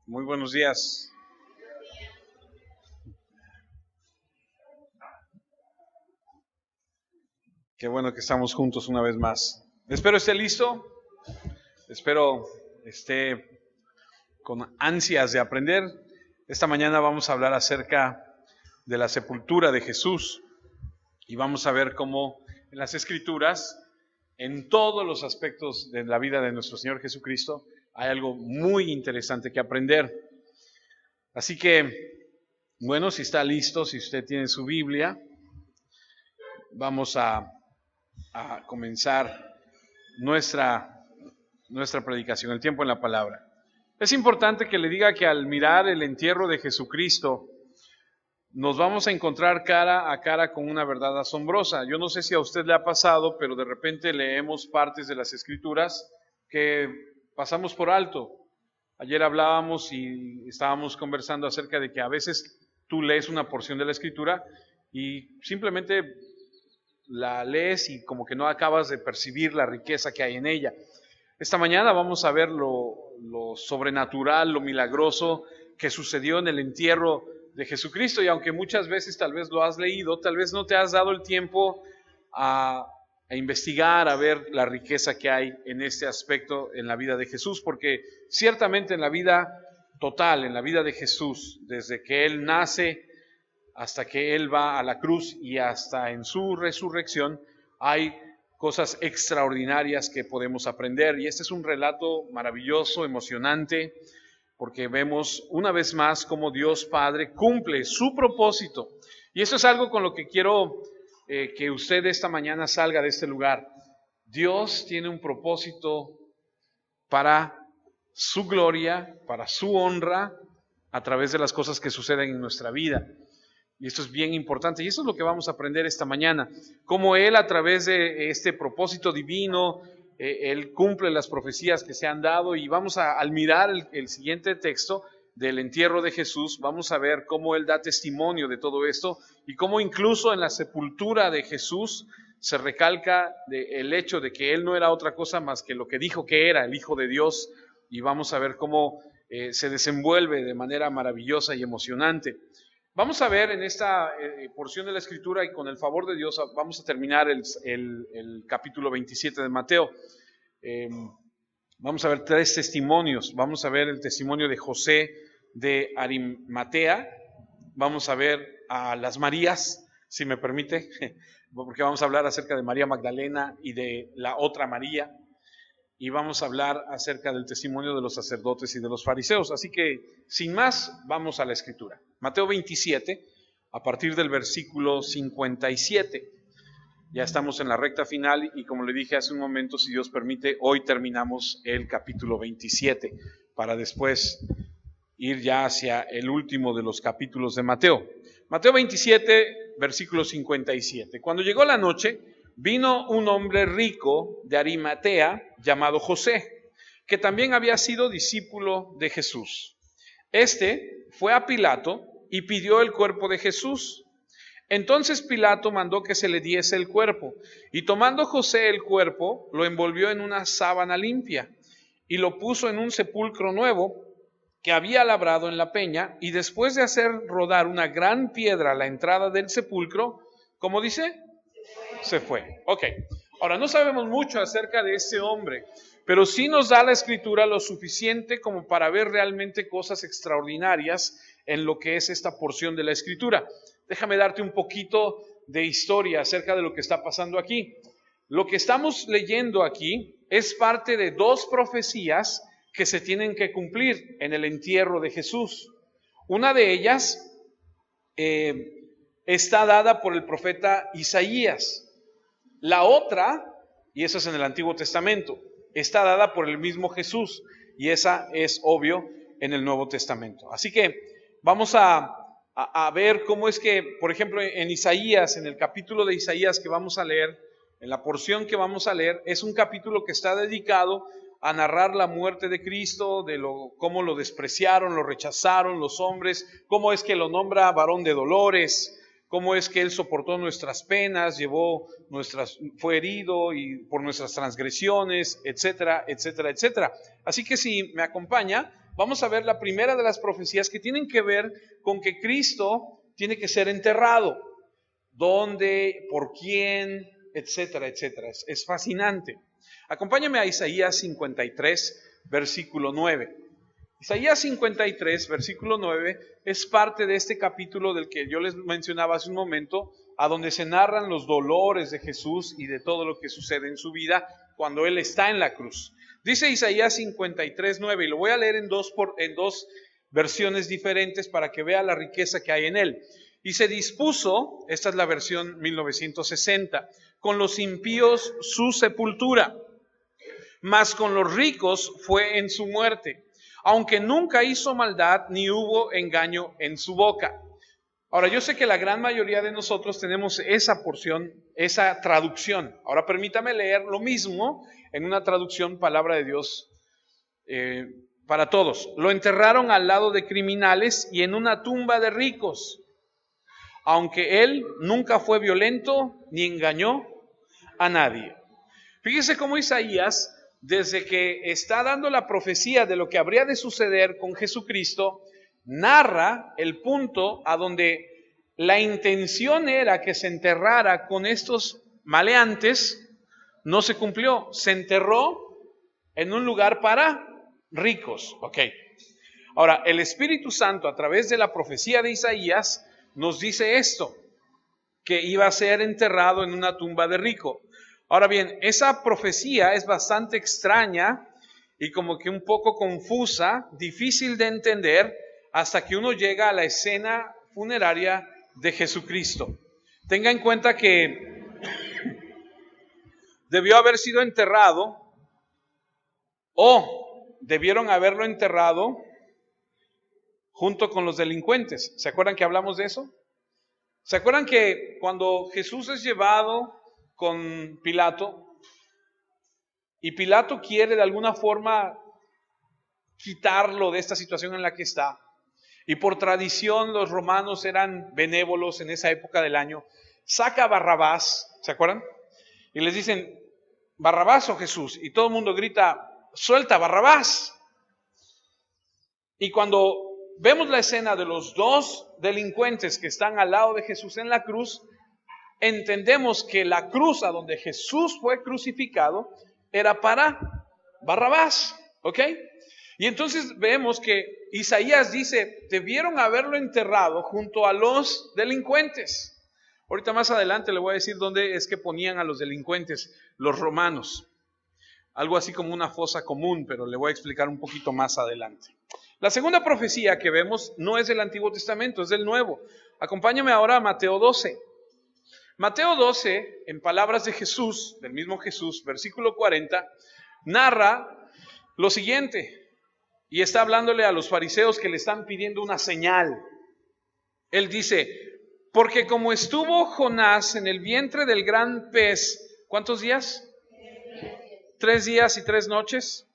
Muy buenos días. Qué bueno que estamos juntos una vez más. Espero esté listo. Espero esté con ansias de aprender. Esta mañana vamos a hablar acerca de la sepultura de Jesús y vamos a ver cómo en las Escrituras, en todos los aspectos de la vida de nuestro Señor Jesucristo, hay algo muy interesante que aprender. Así que, bueno, si está listo, si usted tiene su Biblia, vamos a comenzar nuestra predicación, el tiempo en la palabra. Es importante que le diga que al mirar el entierro de Jesucristo, nos vamos a encontrar cara a cara con una verdad asombrosa. Yo no sé si a usted le ha pasado, pero de repente leemos partes de las Escrituras que pasamos por alto. Ayer hablábamos y estábamos conversando acerca de que a veces tú lees una porción de la Escritura y simplemente la lees y como que no acabas de percibir la riqueza que hay en ella. Esta mañana vamos a ver lo sobrenatural, lo milagroso que sucedió en el entierro de Jesucristo, y aunque muchas veces tal vez lo has leído, tal vez no te has dado el tiempo a investigar, a ver la riqueza que hay en este aspecto en la vida de Jesús, porque ciertamente en la vida total, en la vida de Jesús, desde que Él nace hasta que Él va a la cruz y hasta en su resurrección, hay cosas extraordinarias que podemos aprender. Y este es un relato maravilloso, emocionante, porque vemos una vez más cómo Dios Padre cumple su propósito. Y eso es algo con lo que quiero que usted esta mañana salga de este lugar. Dios tiene un propósito para su gloria, para su honra, a través de las cosas que suceden en nuestra vida. Y esto es bien importante, y eso es lo que vamos a aprender esta mañana, cómo Él a través de este propósito divino, Él cumple las profecías que se han dado. Y vamos al mirar el siguiente texto del entierro de Jesús, vamos a ver cómo Él da testimonio de todo esto, y cómo incluso en la sepultura de Jesús se recalca el hecho de que Él no era otra cosa más que lo que dijo que era, el Hijo de Dios, y vamos a ver cómo se desenvuelve de manera maravillosa y emocionante. Vamos a ver en esta porción de la Escritura, y con el favor de Dios vamos a terminar el capítulo 27 de Mateo. Vamos a ver 3 testimonios. Vamos a ver el testimonio de José de Arimatea. Vamos a ver a las Marías, si me permite, porque vamos a hablar acerca de María Magdalena y de la otra María. Y vamos a hablar acerca del testimonio de los sacerdotes y de los fariseos. Así que, sin más, vamos a la Escritura. Mateo 27, a partir del versículo 57. Ya estamos en la recta final y, como le dije hace un momento, si Dios permite, hoy terminamos el capítulo 27, para después ir ya hacia el último de los capítulos de Mateo. Mateo 27, versículo 57. Cuando llegó la noche, vino un hombre rico de Arimatea llamado José, que también había sido discípulo de Jesús. Este fue a Pilato y pidió el cuerpo de Jesús. Entonces Pilato mandó que se le diese el cuerpo, y tomando José el cuerpo, lo envolvió en una sábana limpia y lo puso en un sepulcro nuevo que había labrado en la peña, y después de hacer rodar una gran piedra a la entrada del sepulcro, ¿cómo dice? Se fue. Ok. Ahora, no sabemos mucho acerca de este hombre, pero sí nos da la Escritura lo suficiente como para ver realmente cosas extraordinarias en lo que es esta porción de la Escritura. Déjame darte un poquito de historia acerca de lo que está pasando aquí. Lo que estamos leyendo aquí es parte de 2 profecías que se tienen que cumplir en el entierro de Jesús. Una de ellas está dada por el profeta Isaías. La otra, y esa es en el Antiguo Testamento, está dada por el mismo Jesús, y esa es obvio en el Nuevo Testamento. Así que vamos a ver cómo es que, por ejemplo, en Isaías, en el capítulo de Isaías que vamos a leer, en la porción que vamos a leer, es un capítulo que está dedicado a narrar la muerte de Cristo, cómo lo despreciaron, lo rechazaron los hombres, cómo es que lo nombra varón de dolores, cómo es que Él soportó nuestras penas, fue herido y por nuestras transgresiones, etcétera, etcétera, etcétera. Así que si me acompaña, vamos a ver la primera de las profecías que tienen que ver con que Cristo tiene que ser enterrado. ¿Dónde? ¿Por quién? Etcétera, etcétera. Es fascinante. Acompáñame a Isaías 53, versículo 9. Isaías 53, versículo 9, es parte de este capítulo del que yo les mencionaba hace un momento, a donde se narran los dolores de Jesús y de todo lo que sucede en su vida cuando Él está en la cruz. Dice Isaías 53, 9, y lo voy a leer en dos versiones diferentes para que vea la riqueza que hay en él. Y se dispuso, esta es la versión 1960, con los impíos su sepultura, mas con los ricos fue en su muerte, aunque nunca hizo maldad ni hubo engaño en su boca. Ahora, yo sé que la gran mayoría de nosotros tenemos esa porción, esa traducción. Ahora permítame leer lo mismo en una traducción Palabra de Dios para todos. Lo enterraron al lado de criminales y en una tumba de ricos, aunque él nunca fue violento ni engañó a nadie. Fíjese cómo Isaías, desde que está dando la profecía de lo que habría de suceder con Jesucristo, narra el punto a donde la intención era que se enterrara con estos maleantes, no se cumplió. Se enterró en un lugar para ricos. Ok. Ahora, el Espíritu Santo, a través de la profecía de Isaías, nos dice esto, que iba a ser enterrado en una tumba de rico. Ahora bien, esa profecía es bastante extraña y como que un poco confusa, difícil de entender, hasta que uno llega a la escena funeraria de Jesucristo. Tenga en cuenta que debió haber sido enterrado, o debieron haberlo enterrado junto con los delincuentes. ¿Se acuerdan que hablamos de eso? ¿Se acuerdan que cuando Jesús es llevado con Pilato y Pilato quiere de alguna forma quitarlo de esta situación en la que está, y por tradición los romanos eran benévolos en esa época del año, saca a Barrabás, ¿se acuerdan? Y les dicen, ¿Barrabás o Jesús? Y todo el mundo grita, suelta a Barrabás. Y cuando vemos la escena de los dos delincuentes que están al lado de Jesús en la cruz, entendemos que la cruz a donde Jesús fue crucificado era para Barrabás, ¿ok? Y entonces vemos que Isaías dice, debieron haberlo enterrado junto a los delincuentes. Ahorita más adelante le voy a decir dónde es que ponían a los delincuentes, los romanos. Algo así como una fosa común, pero le voy a explicar un poquito más adelante. La segunda profecía que vemos no es del Antiguo Testamento, es del Nuevo. Acompáñame ahora a Mateo 12. Mateo 12, en palabras de Jesús, del mismo Jesús, versículo 40, narra lo siguiente. Y está hablándole a los fariseos que le están pidiendo una señal. Él dice, porque como estuvo Jonás en el vientre del gran pez, ¿cuántos días? 3 días y 3 noches.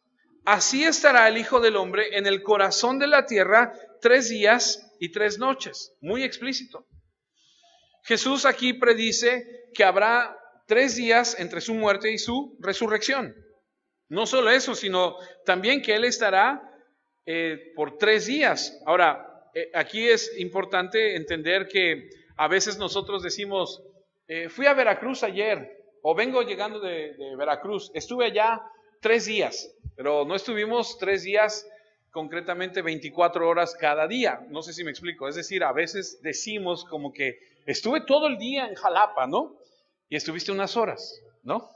Así estará el Hijo del Hombre en el corazón de la tierra 3 días y 3 noches. Muy explícito. Jesús aquí predice que habrá 3 días entre su muerte y su resurrección. No solo eso, sino también que Él estará por 3 días. Ahora, aquí es importante entender que a veces nosotros decimos, fui a Veracruz ayer, o vengo llegando de Veracruz, estuve allá 3 días, pero no estuvimos 3 días, concretamente 24 horas cada día. No sé si me explico. Es decir, a veces decimos como que estuve todo el día en Jalapa, ¿no? Y estuviste unas horas, ¿no?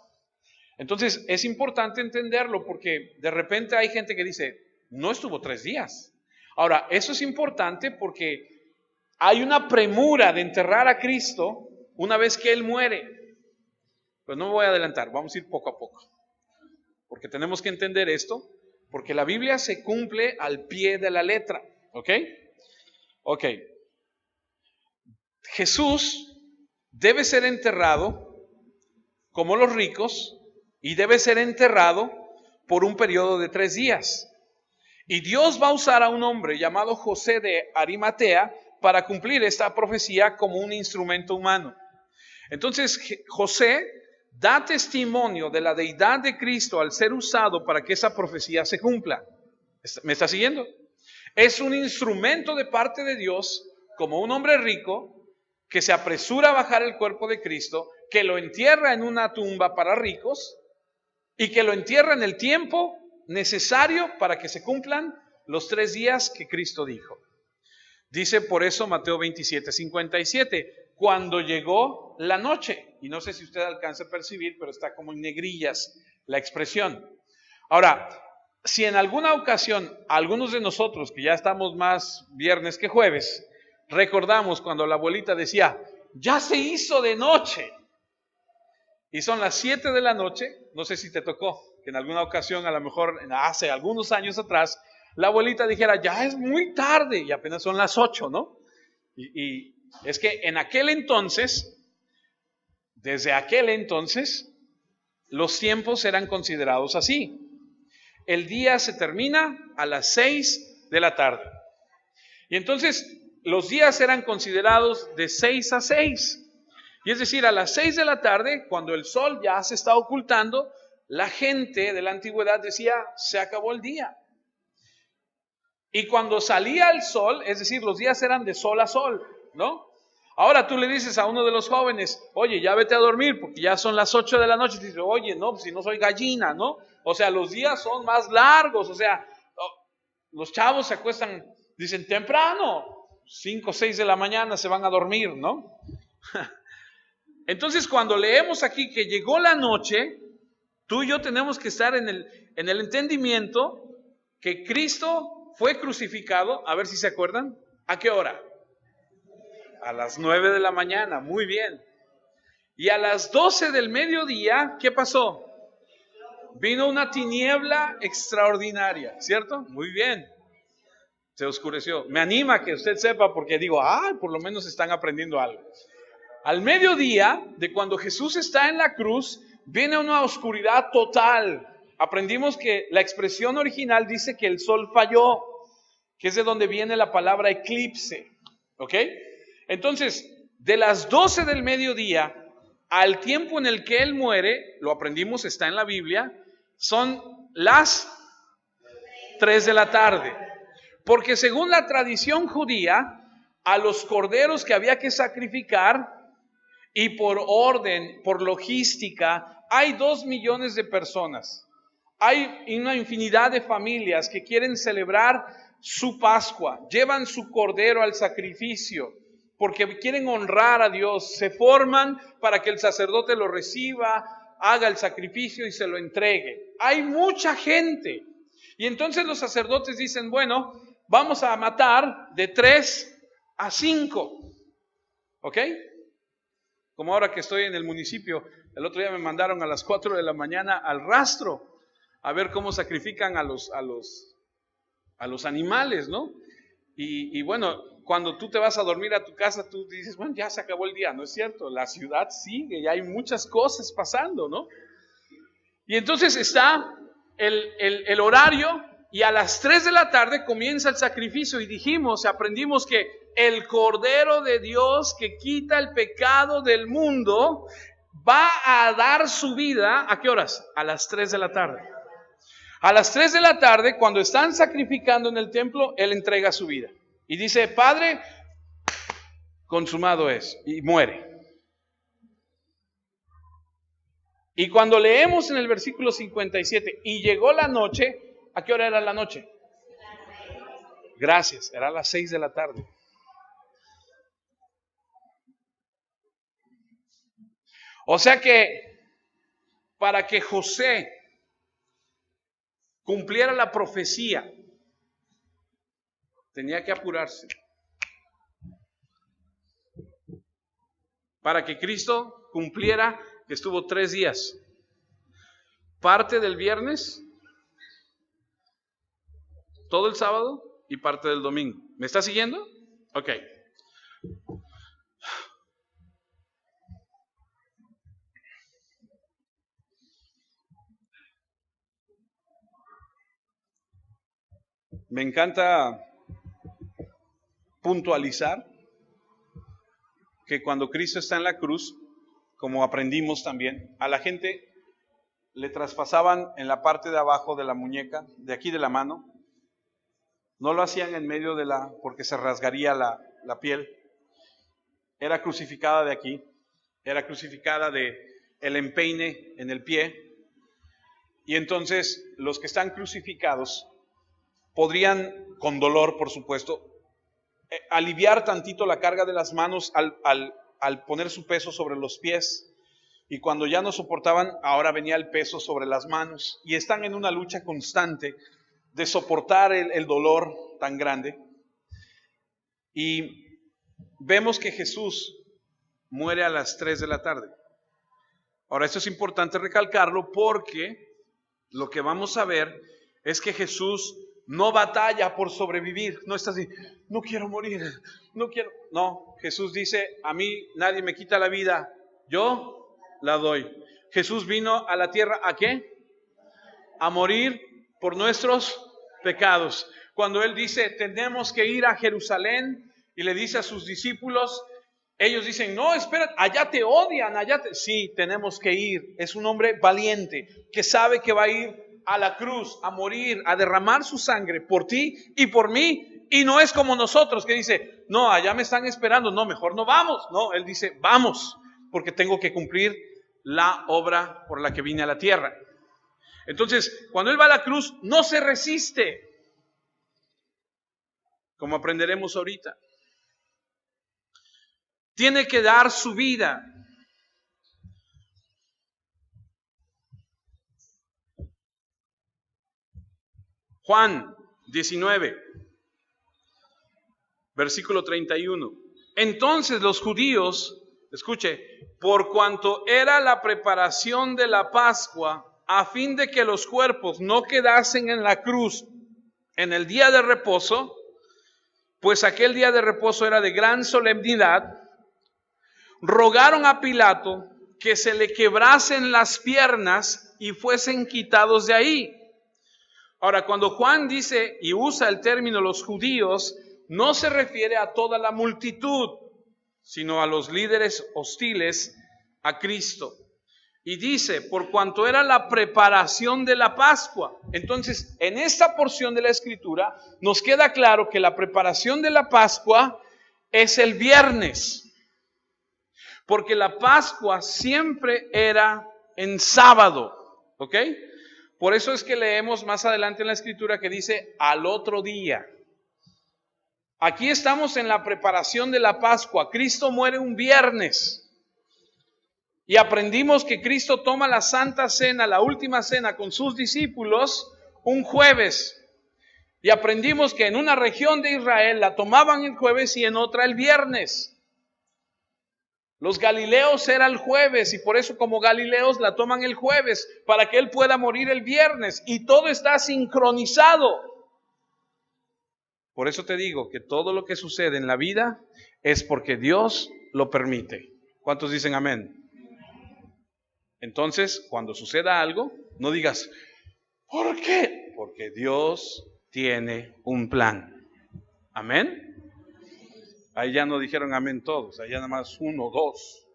Entonces, es importante entenderlo porque de repente hay gente que dice, no estuvo 3 días. Ahora, eso es importante porque hay una premura de enterrar a Cristo una vez que Él muere. Pues no me voy a adelantar, vamos a ir poco a poco. Porque tenemos que entender esto, porque la Biblia se cumple al pie de la letra, ¿ok? Ok. Jesús debe ser enterrado como los ricos y debe ser enterrado por un periodo de 3 días. Y Dios va a usar a un hombre llamado José de Arimatea para cumplir esta profecía como un instrumento humano. Entonces José da testimonio de la deidad de Cristo al ser usado para que esa profecía se cumpla. ¿Me está siguiendo? Es un instrumento de parte de Dios, como un hombre rico, que se apresura a bajar el cuerpo de Cristo, que lo entierra en una tumba para ricos y que lo entierra en el tiempo necesario para que se cumplan los 3 días que Cristo dijo. Dice por eso Mateo 27:57, cuando llegó la noche. Y no sé si usted alcanza a percibir, pero está como en negrillas la expresión. Ahora, si en alguna ocasión algunos de nosotros, que ya estamos más viernes que jueves, recordamos cuando la abuelita decía, ya se hizo de noche, y son las 7 de la noche, no sé si te tocó, que en alguna ocasión, a lo mejor hace algunos años atrás, la abuelita dijera, ya es muy tarde, y apenas son las 8, ¿no? Y es que en aquel entonces, desde aquel entonces, los tiempos eran considerados así. El día se termina a las 6 de la tarde. Y entonces los días eran considerados de 6 a 6. Y es decir, a las 6 de la tarde, cuando el sol ya se está ocultando, la gente de la antigüedad decía, se acabó el día. Y cuando salía el sol, es decir, los días eran de sol a sol, ¿no? Ahora tú le dices a uno de los jóvenes, oye, ya vete a dormir porque ya son las 8 de la noche. Y dice, oye, no, si no soy gallina, ¿no? O sea, los días son más largos, o sea, los chavos se acuestan, dicen, temprano, 5 o 6 de la mañana se van a dormir, ¿no? Entonces, cuando leemos aquí que llegó la noche, tú y yo tenemos que estar en el entendimiento que Cristo fue crucificado, a ver si se acuerdan, ¿a qué hora? A las 9 de la mañana, muy bien. Y a las 12 del mediodía, ¿qué pasó? Vino una tiniebla extraordinaria, ¿cierto? Muy bien. Se oscureció. Me anima que usted sepa porque digo, por lo menos están aprendiendo algo. Al mediodía de cuando Jesús está en la cruz, viene una oscuridad total. Aprendimos que la expresión original dice que el sol falló, que es de donde viene la palabra eclipse. ¿Ok? Entonces, de las 12 del mediodía al tiempo en el que Él muere, lo aprendimos, está en la Biblia, son las 3 de la tarde. Porque según la tradición judía, a los corderos que había que sacrificar, y por orden, por logística, hay 2 millones de personas. Hay una infinidad de familias que quieren celebrar su Pascua, llevan su cordero al sacrificio, porque quieren honrar a Dios, se forman para que el sacerdote lo reciba, haga el sacrificio y se lo entregue. Hay mucha gente. Y entonces los sacerdotes dicen, bueno, vamos a matar de 3 a 5. ¿Ok? Como ahora que estoy en el municipio, el otro día me mandaron a las 4 de la mañana al rastro a ver cómo sacrifican a los animales, ¿no? Y bueno, cuando tú te vas a dormir a tu casa, tú dices, bueno, ya se acabó el día, ¿no es cierto? La ciudad sigue y hay muchas cosas pasando, ¿no? Y entonces está el horario y a las 3 de la tarde comienza el sacrificio y aprendimos que el Cordero de Dios que quita el pecado del mundo va a dar su vida, ¿a qué horas? A las 3 de la tarde. A las 3 de la tarde, cuando están sacrificando en el templo, Él entrega su vida. Y dice, Padre, consumado es, y muere. Y cuando leemos en el versículo 57, y llegó la noche, ¿a qué hora era la noche? Gracias, era a las 6 de la tarde. O sea que para que José cumpliera la profecía, tenía que apurarse. Para que Cristo cumpliera, que estuvo 3 días, parte del viernes, todo el sábado y parte del domingo. ¿Me está siguiendo? Ok. Me encanta puntualizar que cuando Cristo está en la cruz, como aprendimos también, a la gente le traspasaban en la parte de abajo de la muñeca, de aquí de la mano, No lo hacían en medio porque se rasgaría la piel. Era crucificada de aquí, era crucificada de el empeine en el pie. Y entonces los que están crucificados podrían, con dolor por supuesto, aliviar tantito la carga de las manos al poner su peso sobre los pies. Y cuando ya no soportaban, ahora venía el peso sobre las manos. Y están en una lucha constante de soportar el dolor tan grande. Y vemos que Jesús muere a las 3 de la tarde. Ahora, esto es importante recalcarlo porque lo que vamos a ver es que Jesús no batalla por sobrevivir. No está así, no quiero morir, no quiero. No, Jesús dice, a mí nadie me quita la vida, yo la doy. Jesús vino a la tierra, ¿a qué? A morir por nuestros pecados. Cuando Él dice, tenemos que ir a Jerusalén, y le dice a sus discípulos, ellos dicen, no, espera, allá te odian, Sí, tenemos que ir. Es un hombre valiente, que sabe que va a ir a la cruz, a morir, a derramar su sangre por ti y por mí. Y no es como nosotros, que dice, no, allá me están esperando, no, mejor no vamos. No, Él dice, vamos, porque tengo que cumplir la obra por la que vine a la tierra. Entonces, cuando Él va a la cruz, no se resiste, como aprenderemos ahorita. Tiene que dar su vida. Juan 19, versículo 31. Entonces los judíos, escuche, por cuanto era la preparación de la Pascua, a fin de que los cuerpos no quedasen en la cruz en el día de reposo, pues aquel día de reposo era de gran solemnidad, rogaron a Pilato que se le quebrasen las piernas y fuesen quitados de ahí. Ahora, cuando Juan dice y usa el término los judíos, no se refiere a toda la multitud, sino a los líderes hostiles a Cristo. Y dice, por cuanto era la preparación de la Pascua. Entonces, en esta porción de la Escritura nos queda claro que la preparación de la Pascua es el viernes. Porque la Pascua siempre era en sábado, ¿ok? Por eso es que leemos más adelante en la Escritura que dice al otro día. Aquí estamos en la preparación de la Pascua. Cristo muere un viernes. Y aprendimos que Cristo toma la Santa Cena, la última cena con sus discípulos, un jueves. Y aprendimos que en una región de Israel la tomaban el jueves y en otra el viernes. Los galileos era el jueves y por eso como galileos la toman el jueves para que Él pueda morir el viernes y todo está sincronizado. Por eso te digo que todo lo que sucede en la vida es porque Dios lo permite. ¿Cuántos dicen amén? Entonces, cuando suceda algo, no digas, ¿por qué? Porque Dios tiene un plan. Amén. Ahí ya no dijeron amén todos, ahí ya nada más 1, 2.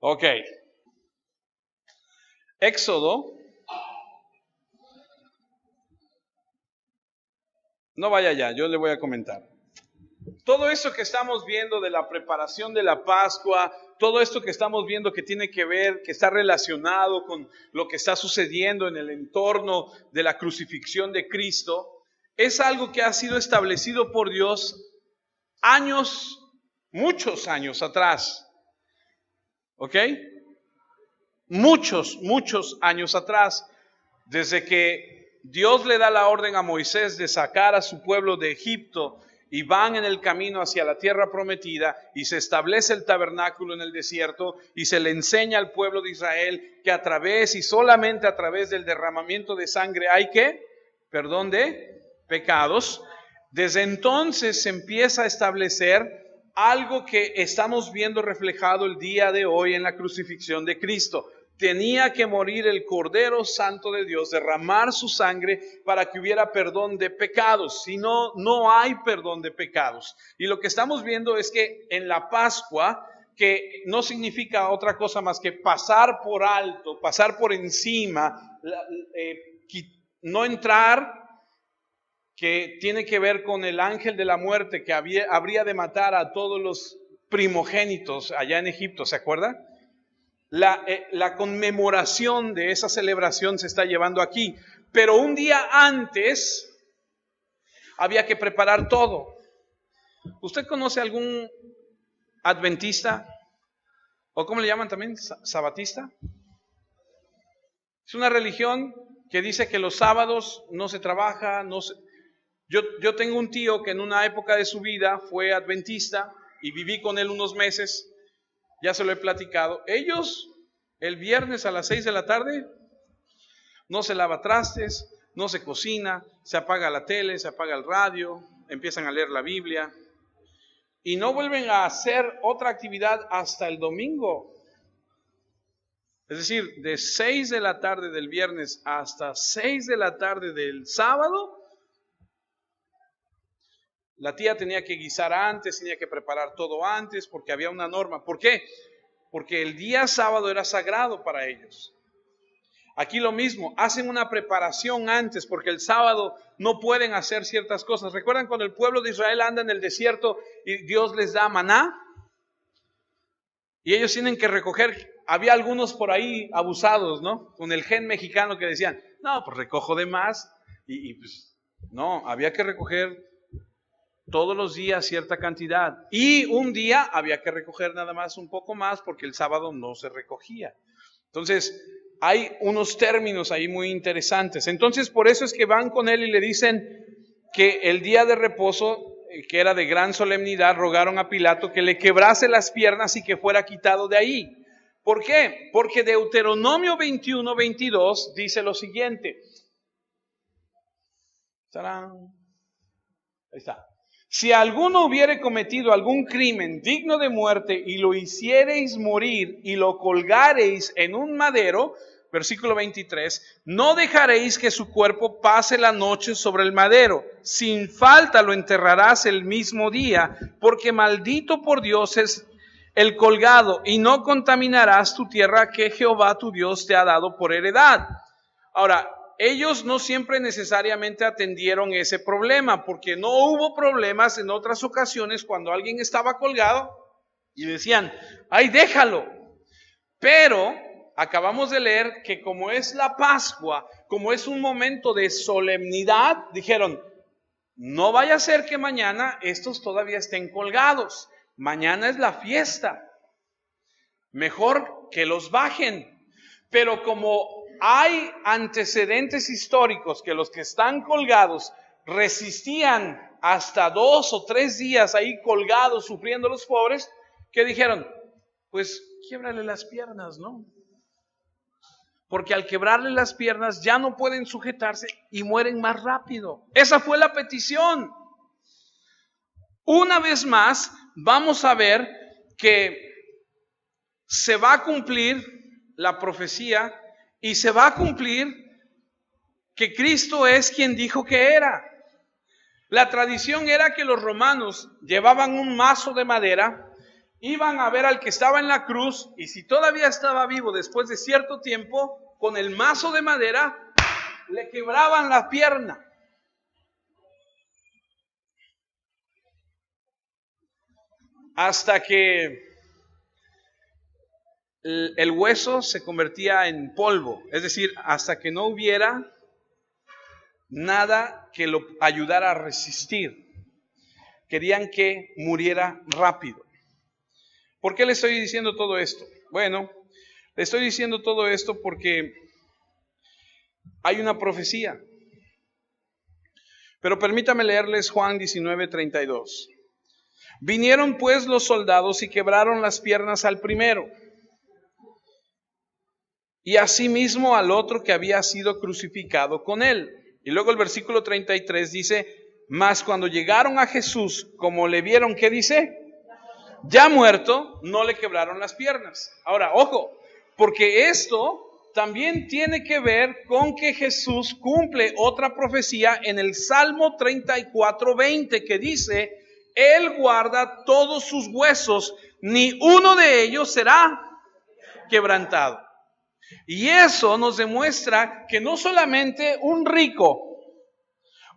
Ok. Éxodo. No vaya ya, yo le voy a comentar. Todo esto que estamos viendo de la preparación de la Pascua, todo esto que estamos viendo que tiene que ver, que está relacionado con lo que está sucediendo en el entorno de la crucifixión de Cristo, es algo que ha sido establecido por Dios años, muchos años atrás. ¿Ok? Muchos años atrás, desde que Dios le da la orden a Moisés de sacar a su pueblo de Egipto y van en el camino hacia la tierra prometida y se establece el tabernáculo en el desierto y se le enseña al pueblo de Israel que a través y solamente a través del derramamiento de sangre hay que perdón de pecados. Desde entonces se empieza a establecer algo que estamos viendo reflejado el día de hoy en la crucifixión de Cristo. Tenía que morir el Cordero Santo de Dios, derramar su sangre para que hubiera perdón de pecados. Si no, no hay perdón de pecados. Y lo que estamos viendo es que en la Pascua, que no significa otra cosa más que pasar por alto, pasar por encima, no entrar que tiene que ver con el ángel de la muerte que habría de matar a todos los primogénitos allá en Egipto, ¿se acuerda? La conmemoración de esa celebración se está llevando aquí, pero un día antes había que preparar todo. ¿Usted conoce algún adventista? ¿O cómo le llaman también? ¿Sabatista? Es una religión que dice que los sábados no se trabaja. Yo tengo un tío que en una época de su vida fue adventista y viví con él unos meses. Ya se lo he platicado. Ellos, el viernes a las 6 de la tarde, no se lava trastes, no se cocina, se apaga la tele, se apaga el radio, empiezan a leer la Biblia y no vuelven a hacer otra actividad hasta el domingo. Es decir, de 6 de la tarde del viernes hasta 6 de la tarde del sábado, la tía tenía que guisar antes, tenía que preparar todo antes, porque había una norma. ¿Por qué? Porque el día sábado era sagrado para ellos. Aquí lo mismo, hacen una preparación antes, porque el sábado no pueden hacer ciertas cosas. ¿Recuerdan cuando el pueblo de Israel anda en el desierto y Dios les da maná? Y ellos tienen que recoger, había algunos por ahí abusados, ¿no? Con el gen mexicano que decían, no, pues recojo de más. Y pues, no, había que recoger todos los días cierta cantidad. Y un día había que recoger nada más un poco más, porque el sábado no se recogía. Entonces, hay unos términos ahí muy interesantes. Entonces, por eso es que van con él y le dicen que el día de reposo, que era de gran solemnidad, rogaron a Pilato que le quebrase las piernas y que fuera quitado de ahí. ¿Por qué? Porque Deuteronomio 21:22 dice lo siguiente. ¡Tarán! Ahí está. Si alguno hubiere cometido algún crimen digno de muerte y lo hiciereis morir y lo colgareis en un madero, versículo 23, no dejaréis que su cuerpo pase la noche sobre el madero. Sin falta lo enterrarás el mismo día, porque maldito por Dios es el colgado, y no contaminarás tu tierra que Jehová tu Dios te ha dado por heredad. Ahora, ellos no siempre necesariamente atendieron ese problema, porque no hubo problemas en otras ocasiones cuando alguien estaba colgado y decían, ¡ay, déjalo! Pero acabamos de leer que como es la Pascua, como es un momento de solemnidad, dijeron, no vaya a ser que mañana estos todavía estén colgados. Mañana es la fiesta. Mejor que los bajen. Pero como hay antecedentes históricos que los que están colgados resistían hasta 2 o 3 días ahí colgados, sufriendo los pobres, que dijeron, pues quiebrale las piernas, ¿no? Porque al quebrarle las piernas ya no pueden sujetarse y mueren más rápido. Esa fue la petición. Una vez más, vamos a ver que se va a cumplir la profecía y se va a cumplir que Cristo es quien dijo que era. La tradición era que los romanos llevaban un mazo de madera, iban a ver al que estaba en la cruz y si todavía estaba vivo después de cierto tiempo, con el mazo de madera le quebraban la pierna. Hasta que el hueso se convertía en polvo, es decir, hasta que no hubiera nada que lo ayudara a resistir. Querían que muriera rápido. ¿Por qué le estoy diciendo todo esto? Bueno, le estoy diciendo todo esto porque hay una profecía. Pero permítame leerles Juan 19:32. Vinieron pues los soldados y quebraron las piernas al primero, y asimismo al otro que había sido crucificado con él. Y luego el versículo 33 dice, mas cuando llegaron a Jesús, como le vieron, ¿qué dice? Ya muerto, no le quebraron las piernas. Ahora, ojo, porque esto también tiene que ver con que Jesús cumple otra profecía en el Salmo 34:20, que dice, Él guarda todos sus huesos, ni uno de ellos será quebrantado. Y eso nos demuestra que no solamente un rico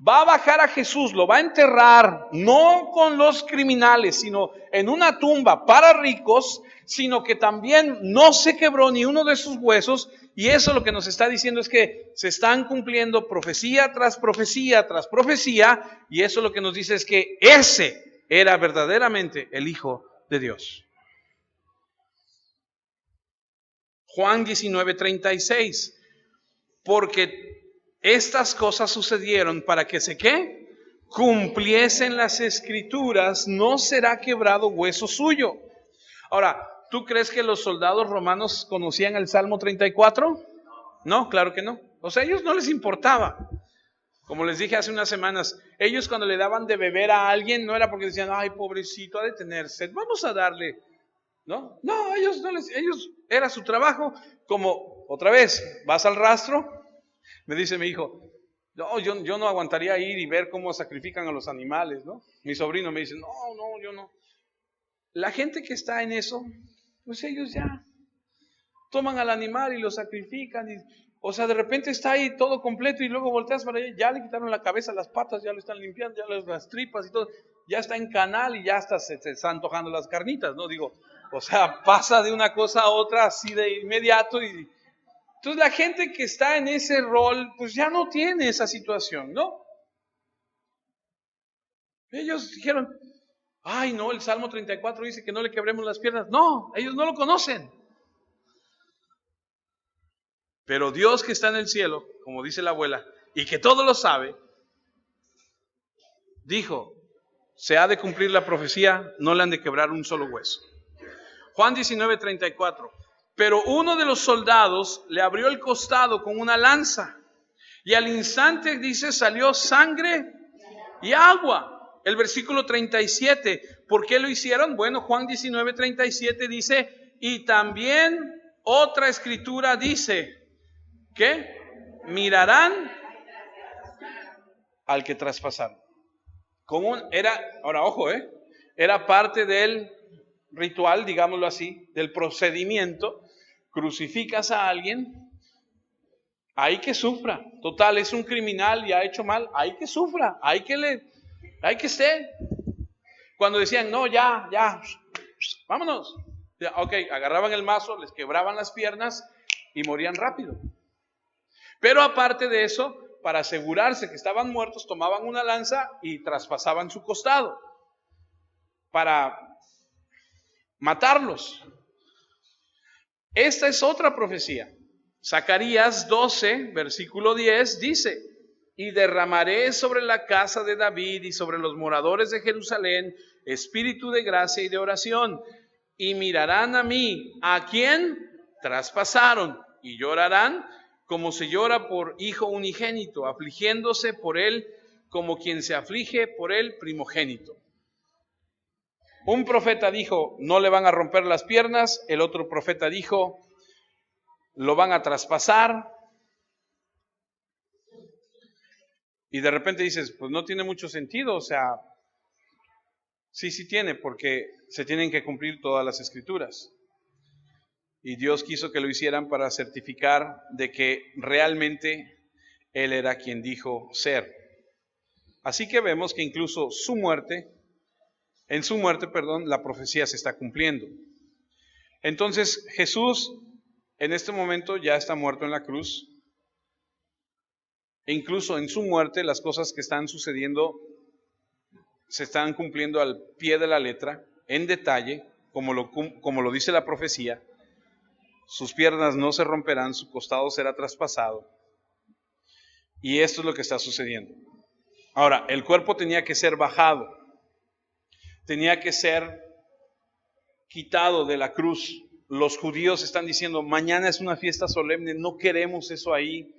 Va a bajar a Jesús, lo va a enterrar, no con los criminales, sino en una tumba para ricos, sino que también no se quebró ni uno de sus huesos. Y eso lo que nos está diciendo es que se están cumpliendo profecía tras profecía tras profecía, y eso lo que nos dice es que ese era verdaderamente el Hijo de Dios. Juan 19:36, porque estas cosas sucedieron para que se ¿qué? Cumpliesen las escrituras, no será quebrado hueso suyo. Ahora, ¿tú crees que los soldados romanos conocían el Salmo 34? No, claro que no. O sea, a ellos no les importaba. Como les dije hace unas semanas, ellos cuando le daban de beber a alguien, no era porque decían, ay, pobrecito, ha de tener sed, vamos a darle. No, ellos era su trabajo. Como, otra vez, vas al rastro, me dice mi hijo, no, yo no aguantaría ir y ver cómo sacrifican a los animales, ¿no? Mi sobrino me dice, no, yo no. La gente que está en eso, pues ellos ya toman al animal y lo sacrifican. O sea, de repente está ahí todo completo y luego volteas para allá, ya le quitaron la cabeza, las patas, ya lo están limpiando, ya las tripas y todo. Ya está en canal y ya hasta se están antojando las carnitas, ¿no? Digo, o sea, pasa de una cosa a otra así de inmediato. Entonces la gente que está en ese rol, pues ya no tiene esa situación, ¿no? Ellos dijeron, ay no, el Salmo 34 dice que no le quebremos las piernas. No, ellos no lo conocen. Pero Dios que está en el cielo, como dice la abuela, y que todo lo sabe, dijo, se ha de cumplir la profecía, no le han de quebrar un solo hueso. Juan 19:34, pero uno de los soldados le abrió el costado con una lanza, y al instante, dice, salió sangre y agua. El versículo 37, ¿por qué lo hicieron? Bueno, Juan 19:37 dice, y también otra escritura dice, ¿qué? Mirarán al que traspasaron. Ahora ojo, era parte del ritual, digámoslo así, del procedimiento. Crucificas a alguien, hay que sufra. Total, es un criminal y ha hecho mal, hay que sufra, hay que esté. Cuando decían, no, ya, vámonos. Ok, agarraban el mazo, les quebraban las piernas y morían rápido. Pero aparte de eso, para asegurarse que estaban muertos, tomaban una lanza y traspasaban su costado para matarlos. Esta es otra profecía. Zacarías 12, versículo 10 dice, y derramaré sobre la casa de David y sobre los moradores de Jerusalén espíritu de gracia y de oración, y mirarán a mí, ¿a quién? Traspasaron, y llorarán como se llora por hijo unigénito, afligiéndose por él como quien se aflige por el primogénito. Un profeta dijo, no le van a romper las piernas, el otro profeta dijo, lo van a traspasar. Y de repente dices, pues no tiene mucho sentido, o sea, sí tiene, porque se tienen que cumplir todas las escrituras. Y Dios quiso que lo hicieran para certificar de que realmente Él era quien dijo ser. Así que vemos que incluso en su muerte, la profecía se está cumpliendo. Entonces Jesús en este momento ya está muerto en la cruz. E incluso en su muerte las cosas que están sucediendo se están cumpliendo al pie de la letra, en detalle, como lo dice la profecía. Sus piernas no se romperán, su costado será traspasado. Y esto es lo que está sucediendo. Ahora, el cuerpo tenía que ser bajado, tenía que ser quitado de la cruz. Los judíos están diciendo, mañana es una fiesta solemne, no queremos eso ahí.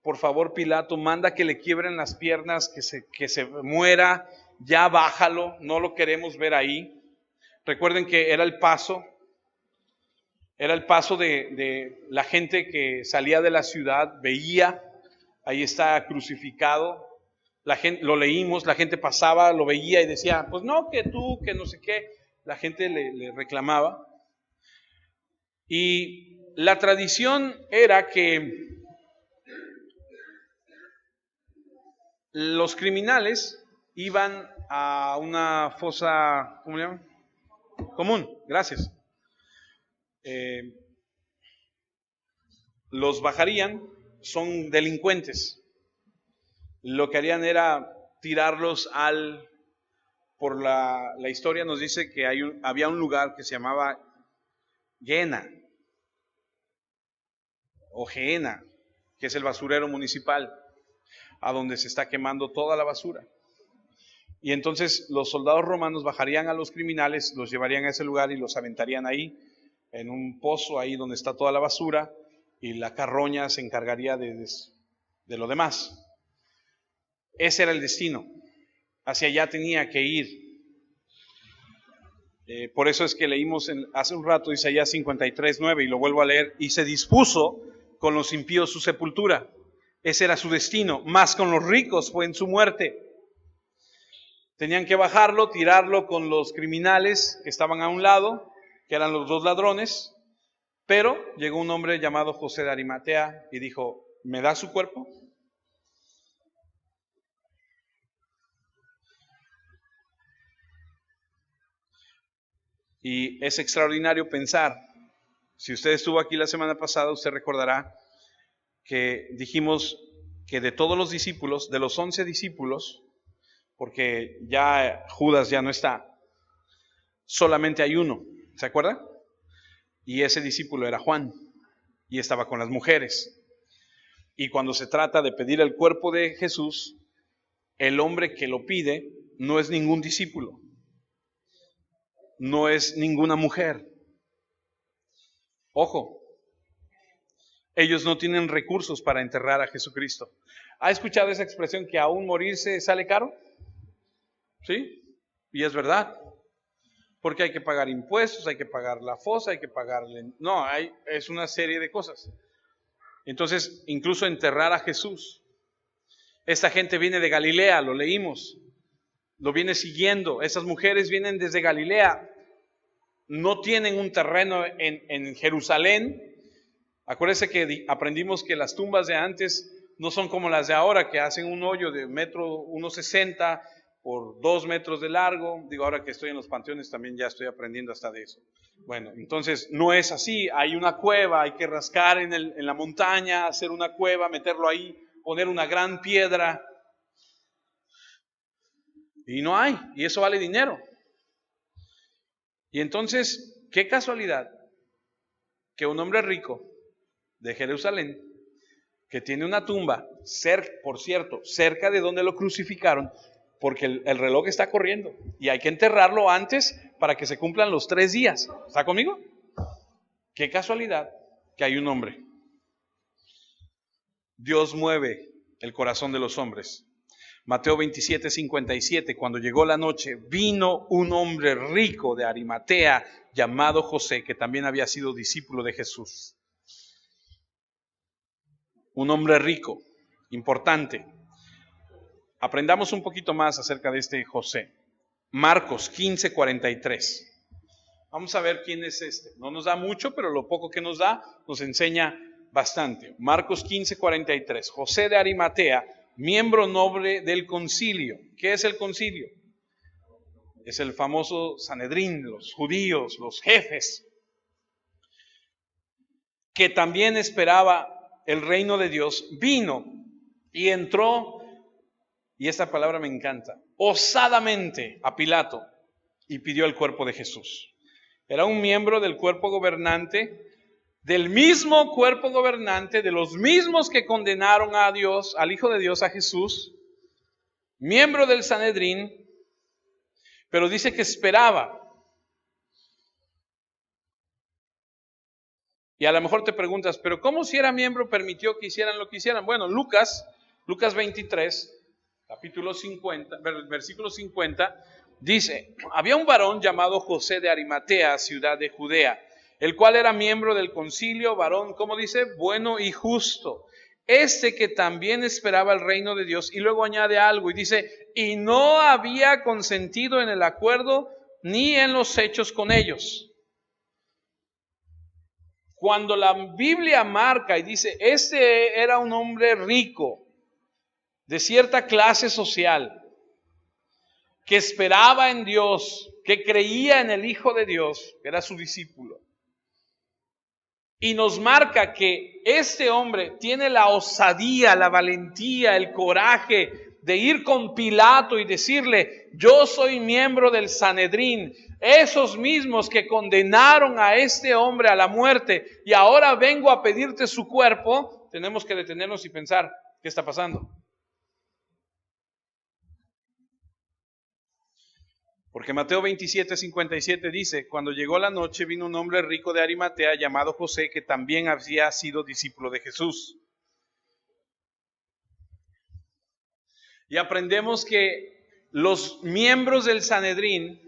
Por favor, Pilato, manda que le quiebren las piernas, que se muera, ya bájalo, no lo queremos ver ahí. Recuerden que era el paso de la gente que salía de la ciudad, veía, ahí está crucificado, la gente, lo leímos, la gente pasaba, lo veía y decía, pues no, que tú, que no sé qué, la gente le reclamaba. Y la tradición era que los criminales iban a una fosa, ¿cómo le llaman? Común, gracias. Los bajarían, son delincuentes. Lo que harían era tirarlos por la historia nos dice que había un lugar que se llamaba Gehenna o Gehenna, que es el basurero municipal, a donde se está quemando toda la basura. Y entonces los soldados romanos bajarían a los criminales, los llevarían a ese lugar y los aventarían ahí, en un pozo ahí donde está toda la basura, y la carroña se encargaría de lo demás. Ese era el destino, hacia allá tenía que ir. Por eso es que leímos hace un rato Isaías 53:9, y lo vuelvo a leer: y se dispuso con los impíos su sepultura. Ese era su destino, mas con los ricos fue en su muerte. Tenían que bajarlo, tirarlo con los criminales que estaban a un lado, que eran los dos ladrones, pero llegó un hombre llamado José de Arimatea y dijo: ¿me da su cuerpo? Y es extraordinario pensar, si usted estuvo aquí la semana pasada, usted recordará que dijimos que de todos los discípulos, de los 11 discípulos, porque ya Judas ya no está, solamente hay uno, ¿se acuerda? Y ese discípulo era Juan, y estaba con las mujeres. Y cuando se trata de pedir el cuerpo de Jesús, el hombre que lo pide no es ningún discípulo, no es ninguna mujer. Ojo, ellos no tienen recursos para enterrar a Jesucristo. ¿Ha escuchado esa expresión que aún morirse sale caro? ¿Sí? Y es verdad. Porque hay que pagar impuestos, hay que pagar la fosa, hay que pagarle... No, es una serie de cosas. Entonces, incluso enterrar a Jesús. Esta gente viene de Galilea, lo leímos. Lo viene siguiendo. Esas mujeres vienen desde Galilea. No tienen un terreno en Jerusalén. Acuérdense que aprendimos que las tumbas de antes no son como las de ahora, que hacen un hoyo de 1,60 m por 2 metros de largo. Digo, ahora que estoy en los panteones también ya estoy aprendiendo hasta de eso. Bueno, entonces no es así. Hay una cueva, hay que rascar en la montaña, hacer una cueva, meterlo ahí, poner una gran piedra. Y no hay, y eso vale dinero. Y entonces, qué casualidad que un hombre rico de Jerusalén, que tiene una tumba, por cierto, cerca de donde lo crucificaron, porque el reloj está corriendo y hay que enterrarlo antes para que se cumplan los 3 días. ¿Está conmigo? Qué casualidad que hay un hombre. Dios mueve el corazón de los hombres. Mateo 27:57, cuando llegó la noche, vino un hombre rico de Arimatea llamado José, que también había sido discípulo de Jesús. Un hombre rico, importante. Aprendamos un poquito más acerca de este José. Marcos 15:43. Vamos a ver quién es este. No nos da mucho, pero lo poco que nos da nos enseña bastante. Marcos 15:43. José de Arimatea, miembro noble del concilio. ¿Qué es el concilio? Es el famoso Sanedrín, los judíos, los jefes, que también esperaba el reino de Dios, vino y entró, y esta palabra me encanta, osadamente a Pilato y pidió el cuerpo de Jesús. Era un miembro del cuerpo gobernante, del mismo cuerpo gobernante, de los mismos que condenaron a Dios, al Hijo de Dios, a Jesús, miembro del Sanedrín, pero dice que esperaba. Y a lo mejor te preguntas, pero ¿cómo si era miembro permitió que hicieran lo que hicieran? Bueno, Lucas 23, capítulo 50, versículo 50, dice: había un varón llamado José de Arimatea, ciudad de Judea, el cual era miembro del concilio, varón, ¿cómo dice? Bueno y justo. Este que también esperaba el reino de Dios. Y luego añade algo y dice: y no había consentido en el acuerdo ni en los hechos con ellos. Cuando la Biblia marca y dice, este era un hombre rico, de cierta clase social, que esperaba en Dios, que creía en el Hijo de Dios, que era su discípulo. Y nos marca que este hombre tiene la osadía, la valentía, el coraje de ir con Pilato y decirle: yo soy miembro del Sanedrín, esos mismos que condenaron a este hombre a la muerte, y ahora vengo a pedirte su cuerpo. Tenemos que detenernos y pensar, ¿qué está pasando? Porque Mateo 27:57 dice: cuando llegó la noche, vino un hombre rico de Arimatea llamado José, que también había sido discípulo de Jesús. Y aprendemos que los miembros del Sanedrín,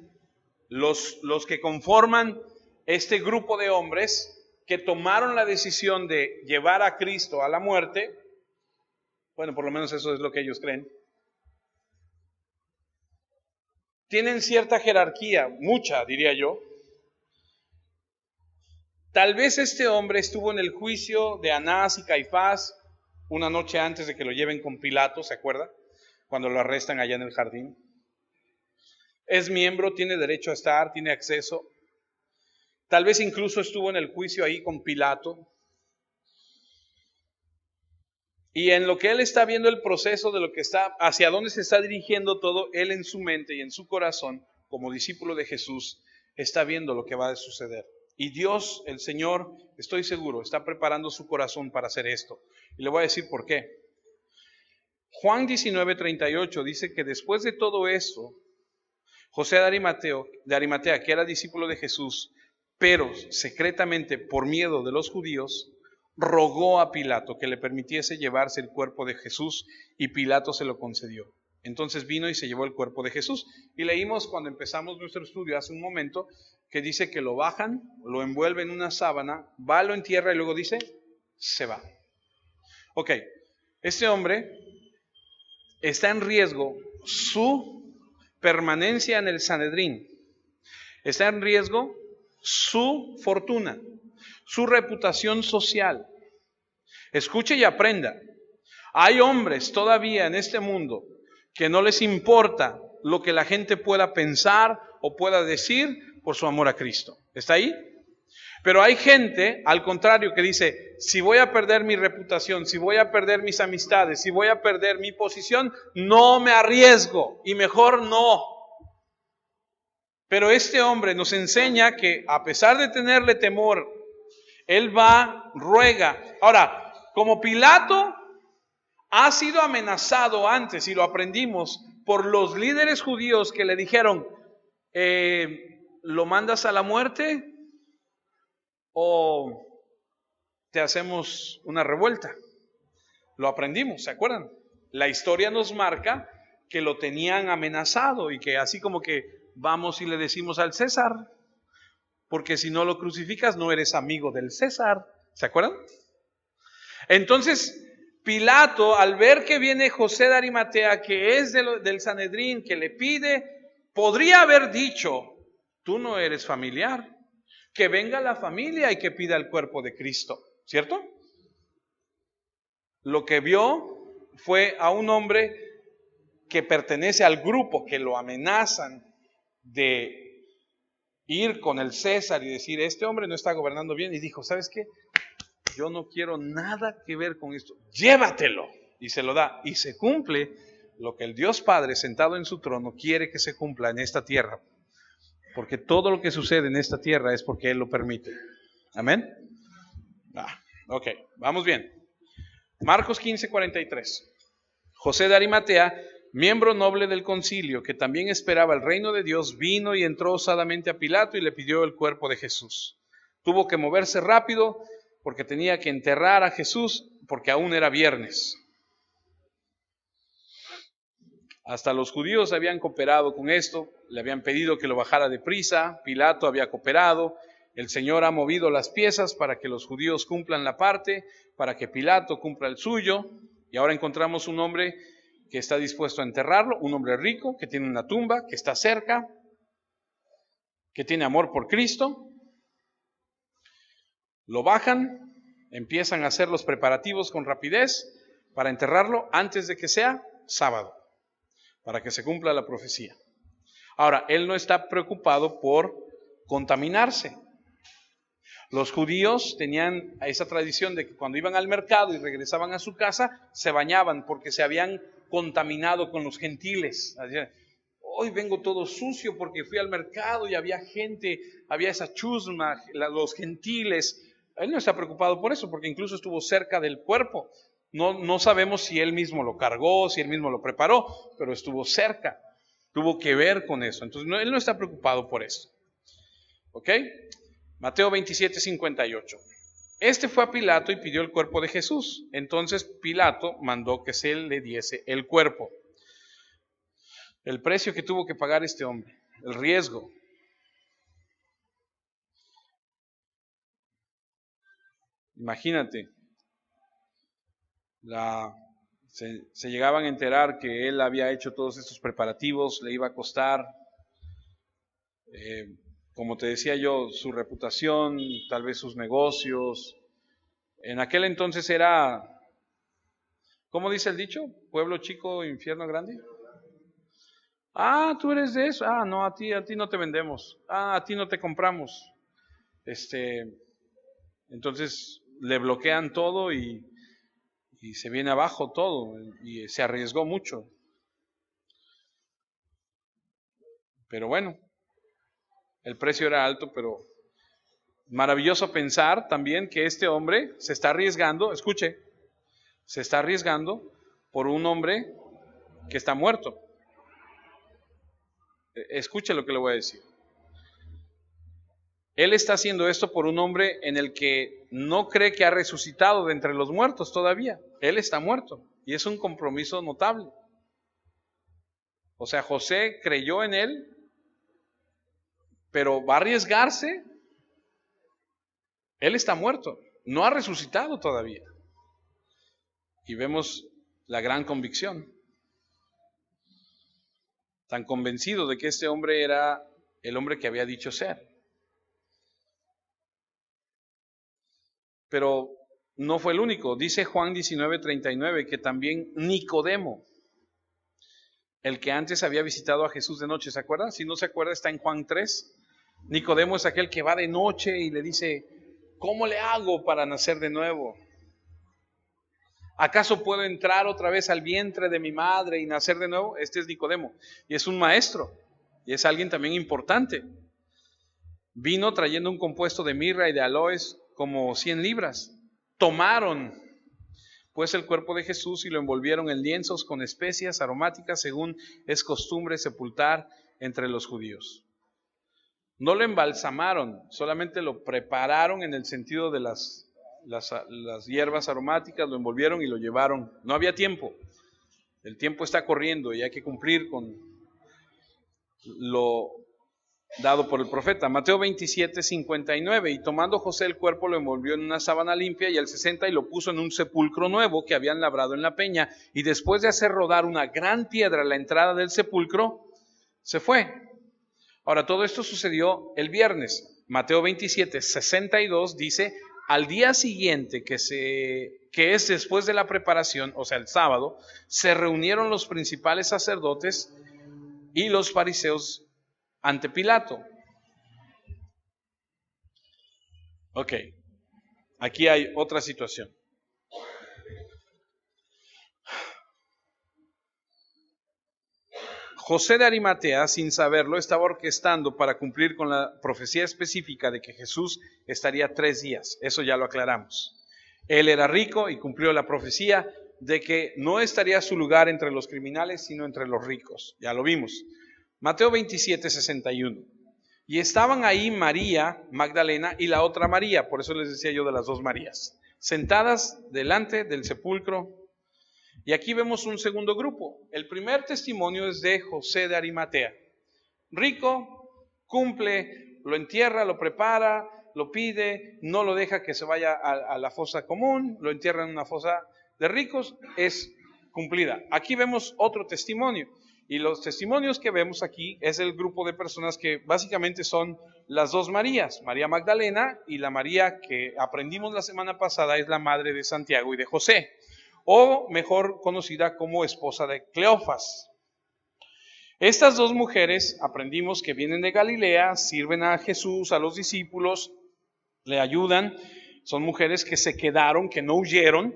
los que conforman este grupo de hombres que tomaron la decisión de llevar a Cristo a la muerte, bueno, por lo menos eso es lo que ellos creen, tienen cierta jerarquía, mucha diría yo. Tal vez este hombre estuvo en el juicio de Anás y Caifás una noche antes de que lo lleven con Pilato, ¿se acuerda? Cuando lo arrestan allá en el jardín. Es miembro, tiene derecho a estar, tiene acceso. Tal vez incluso estuvo en el juicio ahí con Pilato. Y en lo que él está viendo el proceso de lo que está, hacia dónde se está dirigiendo todo, él en su mente y en su corazón, como discípulo de Jesús, está viendo lo que va a suceder. Y Dios, el Señor, estoy seguro, está preparando su corazón para hacer esto. Y le voy a decir por qué. Juan 19:38 dice que después de todo eso, José de Arimatea, que era discípulo de Jesús, pero secretamente por miedo de los judíos, rogó a Pilato que le permitiese llevarse el cuerpo de Jesús, y Pilato se lo concedió. Entonces vino y se llevó el cuerpo de Jesús. Y leímos cuando empezamos nuestro estudio hace un momento que dice que lo bajan, lo envuelven en una sábana, va, lo entierra y luego dice, se va. Ok, este hombre está en riesgo su permanencia en el Sanedrín, está en riesgo su fortuna, su reputación social. Escuche y aprenda. Hay hombres todavía en este mundo que no les importa lo que la gente pueda pensar o pueda decir por su amor a Cristo. ¿Está ahí? Pero hay gente, al contrario, que dice, si voy a perder mi reputación, si voy a perder mis amistades, si voy a perder mi posición, no me arriesgo y mejor no. Pero este hombre nos enseña que a pesar de tenerle temor, él va, ruega. Ahora, como Pilato ha sido amenazado antes, y lo aprendimos, por los líderes judíos que le dijeron, ¿lo mandas a la muerte o te hacemos una revuelta? Lo aprendimos, ¿se acuerdan? La historia nos marca que lo tenían amenazado y que así como que vamos y le decimos al César, porque si no lo crucificas no eres amigo del César, ¿se acuerdan? Entonces Pilato, al ver que viene José de Arimatea, que es del Sanedrín, que le pide, podría haber dicho, tú no eres familiar, que venga la familia y que pida el cuerpo de Cristo, ¿cierto? Lo que vio fue a un hombre que pertenece al grupo que lo amenazan de ir con el César y decir, este hombre no está gobernando bien, y dijo, ¿sabes qué? Yo no quiero nada que ver con esto, llévatelo, y se lo da, y se cumple lo que el Dios Padre sentado en su trono quiere que se cumpla en esta tierra, porque todo lo que sucede en esta tierra es porque Él lo permite. Amén. Ok, vamos bien. Marcos 15:43. José de Arimatea, miembro noble del concilio, que también esperaba el reino de Dios, vino y entró osadamente a Pilato y le pidió el cuerpo de Jesús. Tuvo que moverse rápido porque tenía que enterrar a Jesús, porque aún era viernes. Hasta los judíos habían cooperado con esto, le habían pedido que lo bajara deprisa, Pilato había cooperado, el Señor ha movido las piezas para que los judíos cumplan la parte, para que Pilato cumpla el suyo, y ahora encontramos un hombre que está dispuesto a enterrarlo, un hombre rico, que tiene una tumba, que está cerca, que tiene amor por Cristo. Lo bajan, empiezan a hacer los preparativos con rapidez para enterrarlo antes de que sea sábado, para que se cumpla la profecía. Ahora, él no está preocupado por contaminarse. Los judíos tenían esa tradición de que cuando iban al mercado y regresaban a su casa, se bañaban porque se habían contaminado con los gentiles. Hoy vengo todo sucio porque fui al mercado y había gente, había esa chusma, los gentiles. Él no está preocupado por eso, porque incluso estuvo cerca del cuerpo. No sabemos si él mismo lo cargó, si él mismo lo preparó, pero estuvo cerca, tuvo que ver con eso. Entonces él no está preocupado por eso. ¿Ok? Mateo 27:58. Este fue a Pilato y pidió el cuerpo de Jesús. Entonces Pilato mandó que se le diese el cuerpo. El precio que tuvo que pagar este hombre, el riesgo. Imagínate, se llegaban a enterar que él había hecho todos estos preparativos, le iba a costar, como te decía yo, su reputación, tal vez sus negocios. En aquel entonces era, ¿cómo dice el dicho? Pueblo chico, infierno grande. Ah, tú eres de eso. Ah, no, a ti no te vendemos. Ah, a ti no te compramos. Entonces le bloquean todo y se viene abajo todo y se arriesgó mucho. Pero bueno, el precio era alto, pero maravilloso pensar también que este hombre se está arriesgando, escuche, se está arriesgando por un hombre que está muerto. Escuche lo que le voy a decir. Él está haciendo esto por un hombre en el que no cree que ha resucitado de entre los muertos todavía. Él está muerto y es un compromiso notable. O sea, José creyó en él, pero va a arriesgarse. Él está muerto, no ha resucitado todavía. Y vemos la gran convicción. Tan convencido de que este hombre era el hombre que había dicho ser. Pero no fue el único. Dice Juan 19:39 que también Nicodemo, el que antes había visitado a Jesús de noche, ¿se acuerdan? Si no se acuerda, está en Juan 3. Nicodemo es aquel que va de noche y le dice, ¿cómo le hago para nacer de nuevo? ¿Acaso puedo entrar otra vez al vientre de mi madre y nacer de nuevo? Este es Nicodemo y es un maestro y es alguien también importante. Vino trayendo un compuesto de mirra y de aloes como 100 libras. Tomaron pues el cuerpo de Jesús y lo envolvieron en lienzos con especias aromáticas según es costumbre sepultar entre los judíos. No lo embalsamaron, solamente lo prepararon en el sentido de las hierbas aromáticas, lo envolvieron y lo llevaron. No había tiempo, el tiempo está corriendo y hay que cumplir con lo dado por el profeta. Mateo 27:59, y tomando José el cuerpo lo envolvió en una sábana limpia y al 60 y lo puso en un sepulcro nuevo que habían labrado en la peña, y después de hacer rodar una gran piedra a la entrada del sepulcro, se fue. Ahora, todo esto sucedió el viernes. Mateo 27:62 dice, al día siguiente que es después de la preparación, o sea el sábado, se reunieron los principales sacerdotes y los fariseos ante Pilato. Ok, aquí hay otra situación. José de Arimatea, sin saberlo, estaba orquestando para cumplir con la profecía específica de que Jesús estaría 3 días. Eso ya lo aclaramos. Él era rico y cumplió la profecía de que no estaría su lugar entre los criminales, sino entre los ricos. Ya lo vimos. Mateo 27:61. Y estaban ahí María Magdalena y la otra María, por eso les decía yo de las 2 Marías, sentadas delante del sepulcro. Y aquí vemos un segundo grupo. El primer testimonio es de José de Arimatea. Rico, cumple, lo entierra, lo prepara, lo pide, no lo deja que se vaya a la fosa común, lo entierra en una fosa de ricos, es cumplida. Aquí vemos otro testimonio. Y los testimonios que vemos aquí es el grupo de personas que básicamente son las 2 Marías, María Magdalena y la María que aprendimos la semana pasada es la madre de Santiago y de José. o mejor conocida como esposa de Cleofas. Estas dos mujeres aprendimos que vienen de Galilea, sirven a Jesús, a los discípulos, le ayudan. Son mujeres que se quedaron, que no huyeron.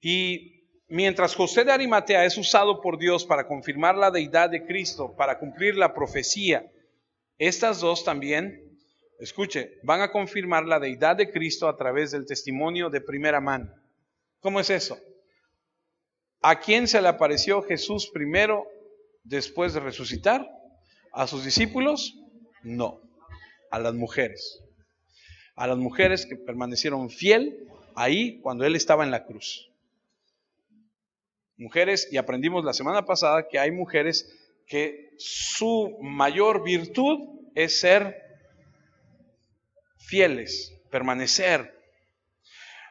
Y mientras José de Arimatea es usado por Dios para confirmar la deidad de Cristo, para cumplir la profecía, estas dos también, escuche, van a confirmar la deidad de Cristo a través del testimonio de primera mano. ¿Cómo es eso? ¿A quién se le apareció Jesús primero después de resucitar? ¿A sus discípulos? No, a las mujeres. A las mujeres que permanecieron fiel ahí cuando Él estaba en la cruz. Mujeres, y aprendimos la semana pasada que hay mujeres que su mayor virtud es ser fieles, permanecer.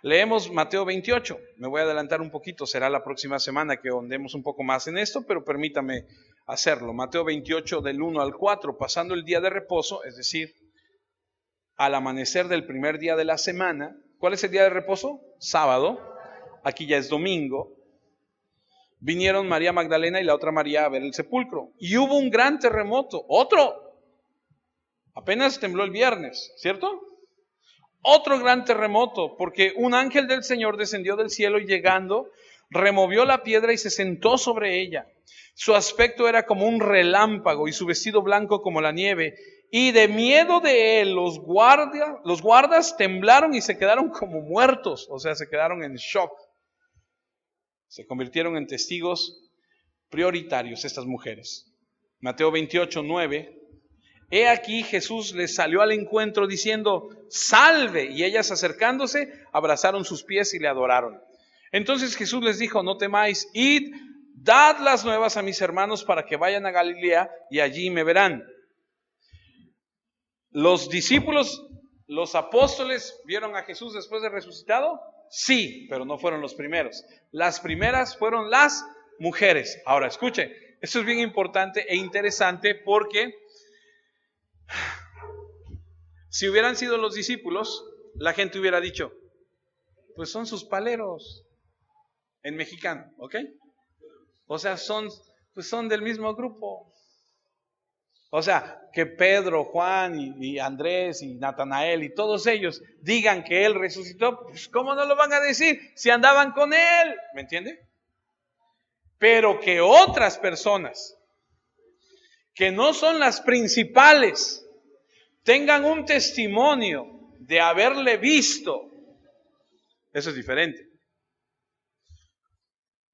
Leemos Mateo 28, me voy a adelantar un poquito, será la próxima semana que ahondemos un poco más en esto, pero permítame hacerlo. Mateo 28 del 1 al 4, pasando el día de reposo, es decir, al amanecer del primer día de la semana. ¿Cuál es el día de reposo? Sábado, aquí ya es domingo. Vinieron María Magdalena y la otra María a ver el sepulcro. Y hubo un gran terremoto, otro. Apenas tembló el viernes, ¿cierto? Otro gran terremoto, porque un ángel del Señor descendió del cielo y llegando, removió la piedra y se sentó sobre ella. Su aspecto era como un relámpago y su vestido blanco como la nieve. Y de miedo de él, los guardas temblaron y se quedaron como muertos, o sea, se quedaron en shock. Se convirtieron en testigos prioritarios estas mujeres. Mateo 28, 9. He aquí Jesús les salió al encuentro diciendo, salve. Y ellas acercándose, abrazaron sus pies y le adoraron. Entonces Jesús les dijo, no temáis, id, dad las nuevas a mis hermanos para que vayan a Galilea y allí me verán. ¿Los discípulos, los apóstoles vieron a Jesús después de resucitado? Sí, pero no fueron los primeros. Las primeras fueron las mujeres. Ahora, escuche, esto es bien importante e interesante porque si hubieran sido los discípulos, la gente hubiera dicho, pues son sus paleros, en mexicano, ¿ok? O sea, son del mismo grupo. O sea, que Pedro, Juan y Andrés y Natanael y todos ellos digan que Él resucitó, pues ¿cómo no lo van a decir si andaban con Él? ¿Me entiende? Pero que otras personas que no son las principales tengan un testimonio de haberle visto, eso es diferente.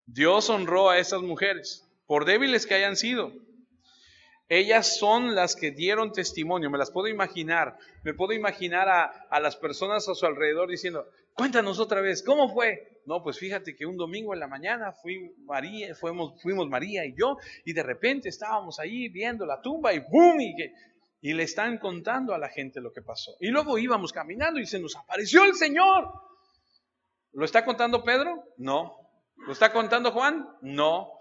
Dios honró a esas mujeres, por débiles que hayan sido. Ellas son las que dieron testimonio, me las puedo imaginar. Me puedo imaginar a las personas a su alrededor diciendo, cuéntanos otra vez, ¿cómo fue? No, pues fíjate que un domingo en la mañana fuimos María y yo, y de repente estábamos ahí viendo la tumba y ¡bum! Y le están contando a la gente lo que pasó. Y luego íbamos caminando y se nos apareció el Señor. ¿Lo está contando Pedro? No. ¿Lo está contando Juan? No.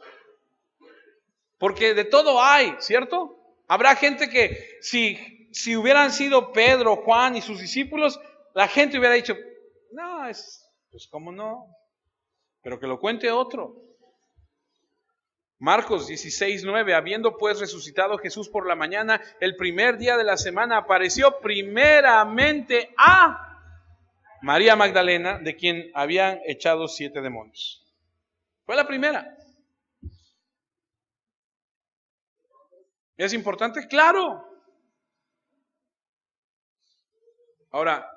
Porque de todo hay, ¿cierto? Habrá gente que si hubieran sido Pedro, Juan y sus discípulos, la gente hubiera dicho, no, pues cómo no, pero que lo cuente otro. Marcos 16, 9, habiendo pues resucitado Jesús por la mañana, el primer día de la semana apareció primeramente a María Magdalena, de quien habían echado 7 demonios. Fue la primera. ¿Es importante? ¡Claro! Ahora,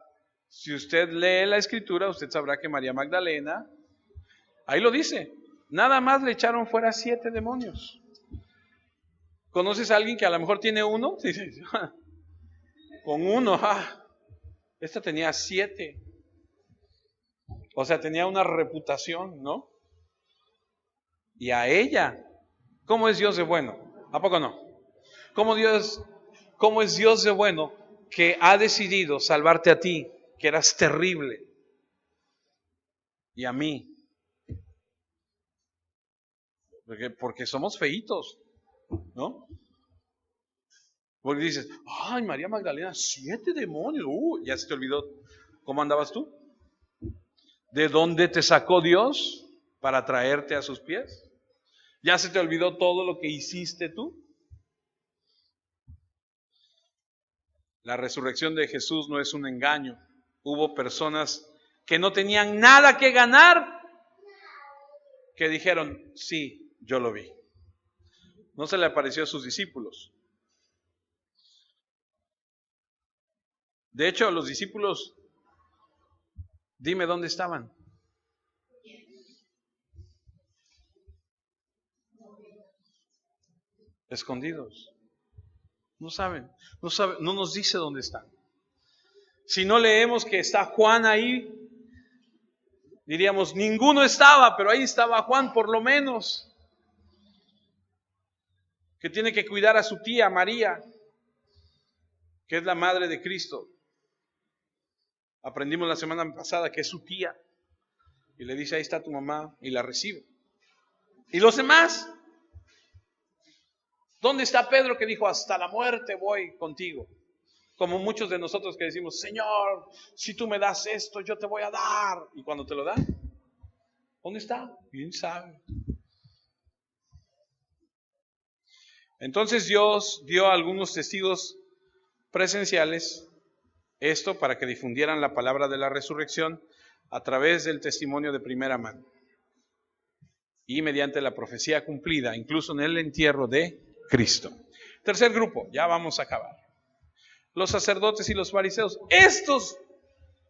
si usted lee la escritura, usted sabrá que María Magdalena, ahí lo dice, nada más le echaron fuera 7 demonios. ¿Conoces a alguien que a lo mejor tiene uno? Con uno, esta tenía 7. O sea, tenía una reputación, ¿no? Y a ella, ¿cómo es Dios de bueno? ¿A poco no? ¿Cómo es Dios de bueno que ha decidido salvarte a ti, que eras terrible, y a mí? Porque somos feitos, ¿no? Porque dices, ay, María Magdalena, 7 demonios, ya se te olvidó cómo andabas tú. de dónde te sacó Dios para traerte a sus pies? ¿Ya se te olvidó todo lo que hiciste tú? La resurrección de Jesús no es un engaño. Hubo personas que no tenían nada que ganar, que dijeron, sí, yo lo vi. No se le apareció a sus discípulos. De hecho, los discípulos, dime dónde estaban. Escondidos. No saben, no nos dice dónde están. Si no leemos que está Juan ahí, diríamos, ninguno estaba, pero ahí estaba Juan por lo menos, que tiene que cuidar a su tía María, que es la madre de Cristo. Aprendimos la semana pasada que es su tía, y le dice, ahí está tu mamá, y la recibe. ¿Y los demás? ¿Dónde está Pedro que dijo, hasta la muerte voy contigo? Como muchos de nosotros que decimos, Señor, si tú me das esto, yo te voy a dar. Y cuando te lo dan, ¿dónde está? ¿Quién sabe? Entonces Dios dio a algunos testigos presenciales esto para que difundieran la palabra de la resurrección a través del testimonio de primera mano y mediante la profecía cumplida, incluso en el entierro de Cristo. Tercer grupo, ya vamos a acabar. Los sacerdotes y los fariseos. Estos,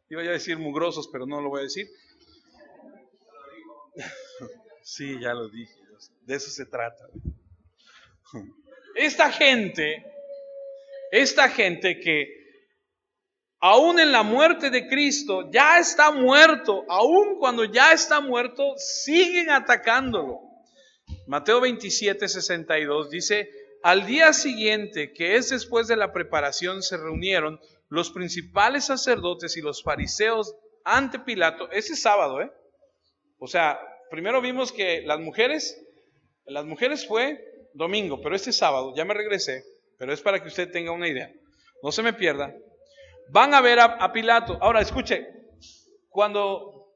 iba a decir mugrosos, pero no lo voy a decir. Sí, ya lo dije, de eso se trata. Esta gente que aún en la muerte de Cristo ya está muerto, aún cuando ya está muerto, siguen atacándolo. Mateo 27, 62 dice, al día siguiente, que es después de la preparación, se reunieron los principales sacerdotes y los fariseos ante Pilato. Ese sábado, O sea, primero vimos que las mujeres fue domingo, pero este sábado, ya me regresé, pero es para que usted tenga una idea. No se me pierda. Van a ver a Pilato. Ahora, escuche,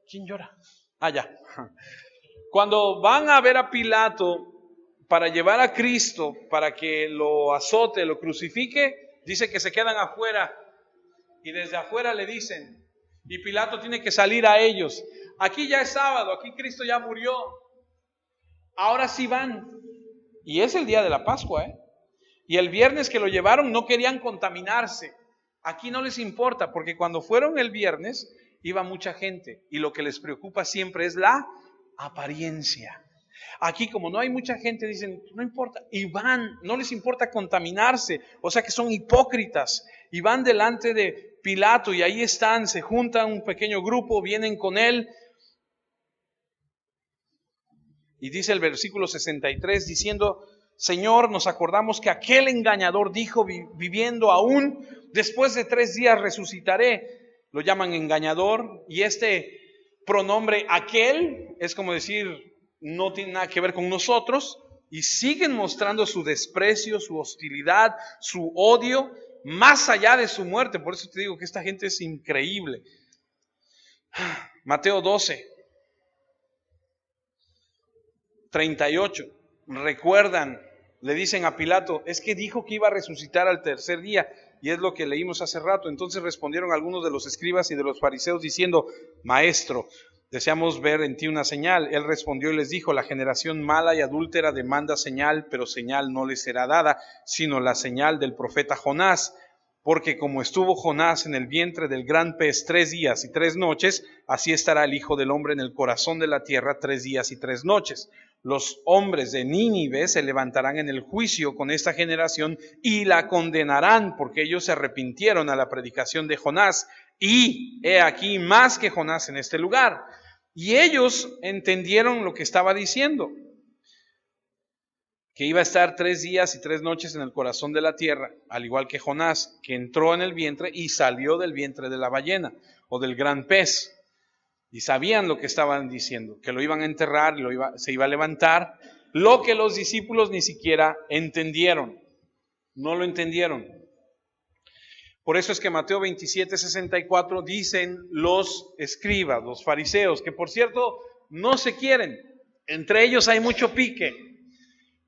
¿quién llora? Ya. Cuando van a ver a Pilato para llevar a Cristo, para que lo azote, lo crucifique, dice que se quedan afuera y desde afuera le dicen, y Pilato tiene que salir a ellos. Aquí ya es sábado, aquí Cristo ya murió. Ahora sí van. Y es el día de la Pascua, Y el viernes que lo llevaron no querían contaminarse. Aquí no les importa, porque cuando fueron el viernes iba mucha gente y lo que les preocupa siempre es la apariencia. Aquí como no hay mucha gente dicen, no importa, y van, no les importa contaminarse, o sea que son hipócritas y van delante de Pilato y ahí están, se juntan un pequeño grupo, vienen con él. Y dice el versículo 63 diciendo, Señor, nos acordamos que aquel engañador dijo, viviendo aún, después de 3 días resucitaré. Lo llaman engañador y este pronombre aquel es como decir, no tiene nada que ver con nosotros, y siguen mostrando su desprecio, su hostilidad, su odio, más allá de su muerte. Por eso te digo que esta gente es increíble. Mateo 12, 38. Recuerdan, le dicen a Pilato, es que dijo que iba a resucitar al tercer día, y es lo que leímos hace rato. Entonces respondieron algunos de los escribas y de los fariseos diciendo, Maestro, deseamos ver en ti una señal. Él respondió y les dijo, la generación mala y adúltera demanda señal, pero señal no les será dada, sino la señal del profeta Jonás. Porque como estuvo Jonás en el vientre del gran pez 3 días y 3 noches, así estará el Hijo del Hombre en el corazón de la tierra 3 días y 3 noches. Los hombres de Nínive se levantarán en el juicio con esta generación y la condenarán, porque ellos se arrepintieron a la predicación de Jonás. Y he aquí más que Jonás en este lugar. Y ellos entendieron lo que estaba diciendo, que iba a estar 3 días y 3 noches en el corazón de la tierra, al igual que Jonás, que entró en el vientre y salió del vientre de la ballena o del gran pez. Y sabían lo que estaban diciendo, que lo iban a enterrar, se iba a levantar, lo que los discípulos ni siquiera entendieron, no lo entendieron. Por eso es que Mateo 27:64 dicen los escribas, los fariseos, que por cierto no se quieren, entre ellos hay mucho pique,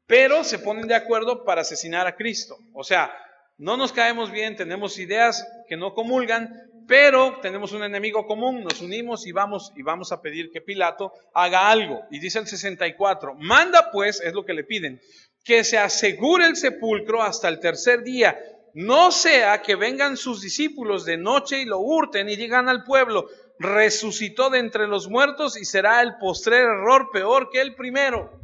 pero se ponen de acuerdo para asesinar a Cristo. O sea, no nos caemos bien, tenemos ideas que no comulgan, pero tenemos un enemigo común, nos unimos y vamos a pedir que Pilato haga algo. Y dice el 64, manda pues, es lo que le piden, que se asegure el sepulcro hasta el tercer día, no sea que vengan sus discípulos de noche y lo hurten y digan al pueblo, resucitó de entre los muertos y será el postrer error peor que el primero.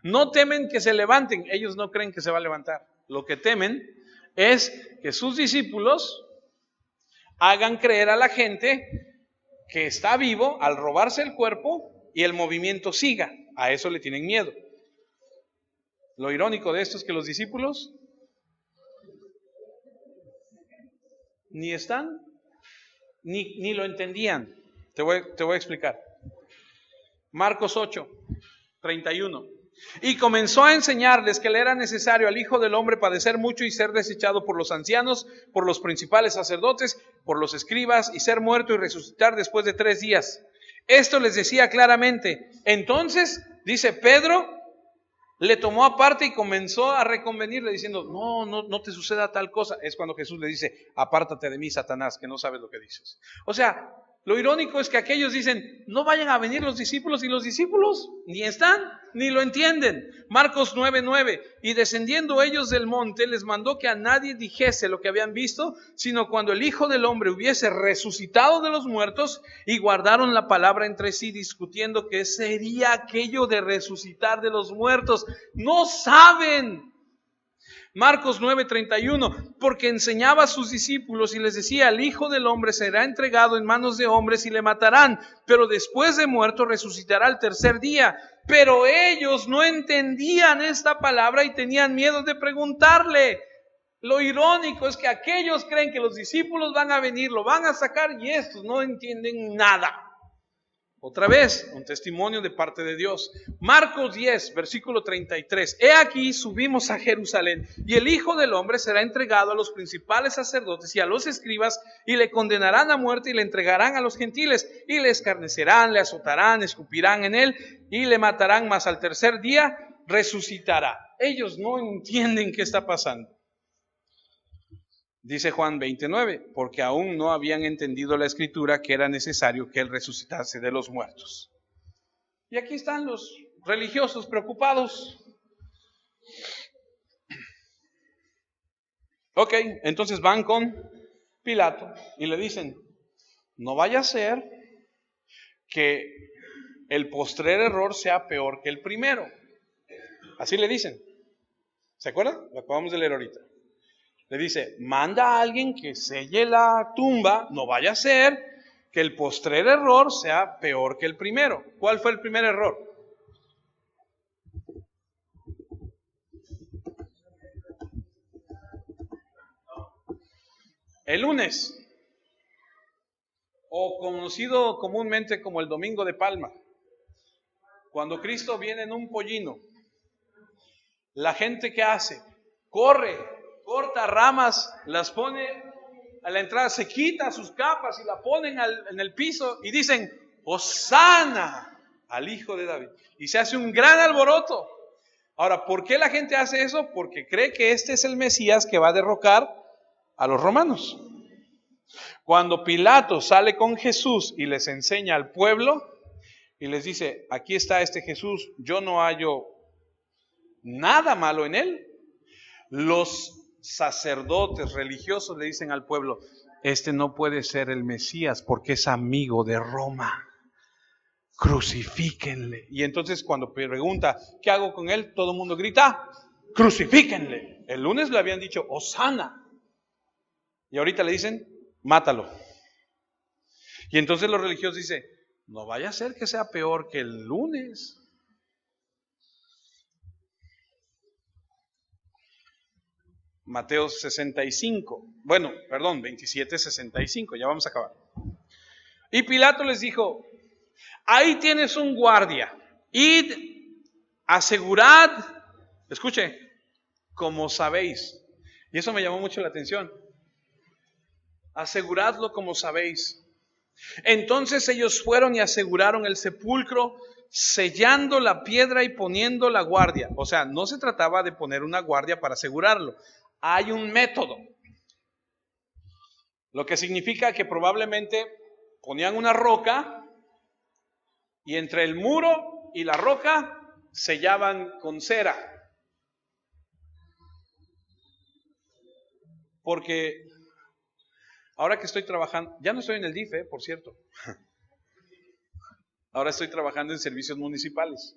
No temen que se levanten, ellos no creen que se va a levantar. Lo que temen es que sus discípulos hagan creer a la gente que está vivo al robarse el cuerpo y el movimiento siga. A eso le tienen miedo. Lo irónico de esto es que los discípulos ni están, ni lo entendían. Te voy a explicar. Marcos 8:31. Y comenzó a enseñarles que le era necesario al Hijo del Hombre padecer mucho y ser desechado por los ancianos, por los principales sacerdotes, por los escribas, y ser muerto y resucitar después de 3 días. Esto les decía claramente. Entonces, dice Pedro, le tomó aparte y comenzó a reconvenirle diciendo, no te suceda tal cosa. Es cuando Jesús le dice, apártate de mí, Satanás, que no sabes lo que dices. O sea, lo irónico es que aquellos dicen, no vayan a venir los discípulos, y los discípulos ni están, ni lo entienden. Marcos 9:9, y descendiendo ellos del monte, les mandó que a nadie dijese lo que habían visto, sino cuando el Hijo del Hombre hubiese resucitado de los muertos, y guardaron la palabra entre sí, discutiendo qué sería aquello de resucitar de los muertos. No saben. Marcos 9:31, porque enseñaba a sus discípulos y les decía, el Hijo del Hombre será entregado en manos de hombres y le matarán, pero después de muerto resucitará al tercer día. Pero ellos no entendían esta palabra y tenían miedo de preguntarle. Lo irónico es que aquellos creen que los discípulos van a venir, lo van a sacar, y estos no entienden nada. Otra vez, un testimonio de parte de Dios. Marcos 10:33. He aquí subimos a Jerusalén, y el Hijo del Hombre será entregado a los principales sacerdotes y a los escribas, y le condenarán a muerte y le entregarán a los gentiles, y le escarnecerán, le azotarán, escupirán en él, y le matarán, mas al tercer día resucitará. Ellos no entienden qué está pasando. Dice Juan 20:9, porque aún no habían entendido la escritura que era necesario que él resucitase de los muertos. Y aquí están los religiosos preocupados. Ok, entonces van con Pilato y le dicen, no vaya a ser que el postrer error sea peor que el primero. Así le dicen. ¿Se acuerdan? Lo acabamos de leer ahorita. Le dice, manda a alguien que selle la tumba, no vaya a ser que el postrer error sea peor que el primero. ¿Cuál fue el primer error? El lunes, o conocido comúnmente como el Domingo de Palma, cuando Cristo viene en un pollino, la gente ¿qué hace? Corre, corta ramas, las pone a la entrada, se quita sus capas y la ponen en el piso y dicen, Hosana al Hijo de David. Y se hace un gran alboroto. Ahora, ¿por qué la gente hace eso? Porque cree que este es el Mesías que va a derrocar a los romanos. Cuando Pilato sale con Jesús y les enseña al pueblo y les dice, aquí está este Jesús, yo no hallo nada malo en él. Los sacerdotes religiosos le dicen al pueblo, este no puede ser el Mesías porque es amigo de Roma. Crucifíquenle. Y entonces cuando pregunta, ¿qué hago con él? Todo el mundo grita, crucifíquenle. El lunes le habían dicho, Hosana. Y ahorita le dicen, mátalo. Y entonces los religiosos dicen, no vaya a ser que sea peor que el lunes. Mateo 27:65, ya vamos a acabar. Y Pilato les dijo, ahí tienes un guardia, id, asegurad, escuche, como sabéis. Y eso me llamó mucho la atención. Aseguradlo como sabéis. Entonces ellos fueron y aseguraron el sepulcro, sellando la piedra y poniendo la guardia. O sea, no se trataba de poner una guardia para asegurarlo. Hay un método. Lo que significa que probablemente ponían una roca y entre el muro y la roca sellaban con cera. Porque ahora que estoy trabajando, ya no estoy en el DIF, por cierto. Ahora estoy trabajando en servicios municipales.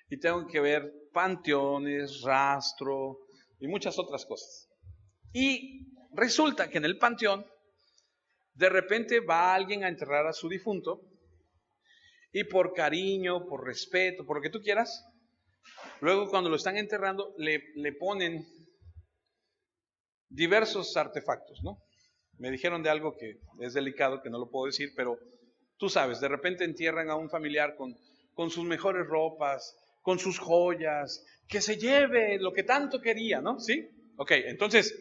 Y tengo que ver panteones, rastro y muchas otras cosas. Y resulta que en el panteón, de repente va alguien a enterrar a su difunto y por cariño, por respeto, por lo que tú quieras, luego cuando lo están enterrando le ponen diversos artefactos, ¿no? Me dijeron de algo que es delicado, que no lo puedo decir, pero tú sabes, de repente entierran a un familiar con sus mejores ropas, con sus joyas, que se lleve lo que tanto quería, ¿no? ¿Sí? Ok, entonces,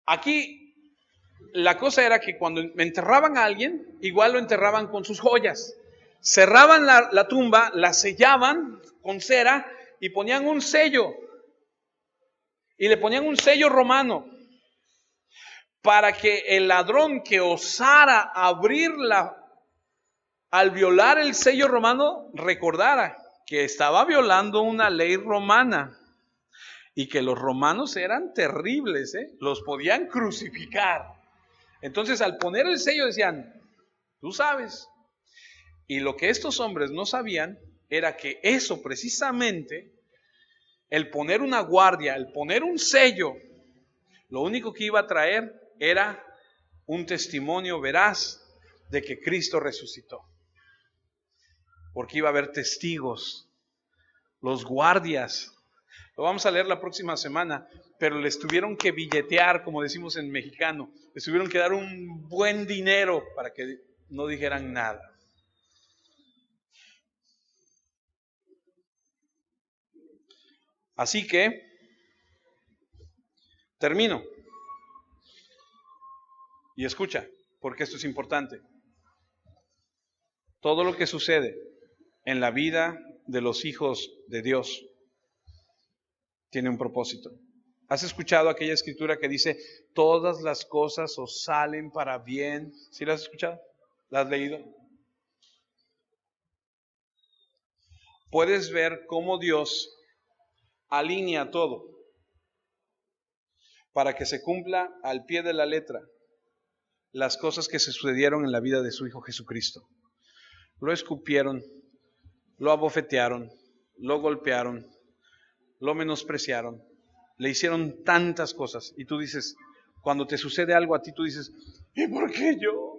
aquí la cosa era que cuando enterraban a alguien, igual lo enterraban con sus joyas. Cerraban la tumba, la sellaban con cera y ponían un sello. Y le ponían un sello romano para que el ladrón que osara abrirla al violar el sello romano recordara que estaba violando una ley romana y que los romanos eran terribles, los podían crucificar. Entonces al poner el sello decían, tú sabes. Y lo que estos hombres no sabían era que eso precisamente, el poner una guardia, el poner un sello, lo único que iba a traer era un testimonio veraz de que Cristo resucitó. Porque iba a haber testigos, los guardias. Lo vamos a leer la próxima semana, pero les tuvieron que billetear, como decimos en mexicano. Les tuvieron que dar un buen dinero para que no dijeran nada. Así que, termino. Y escucha, porque esto es importante. Todo lo que sucede en la vida de los hijos de Dios tiene un propósito. ¿Has escuchado aquella escritura que dice, todas las cosas os salen para bien? ¿Sí la has escuchado? ¿La has leído? Puedes ver cómo Dios alinea todo para que se cumpla al pie de la letra las cosas que se sucedieron en la vida de su Hijo Jesucristo. Lo escupieron, lo abofetearon, lo golpearon, lo menospreciaron, le hicieron tantas cosas. Y tú dices, cuando te sucede algo a ti, tú dices, ¿y por qué yo?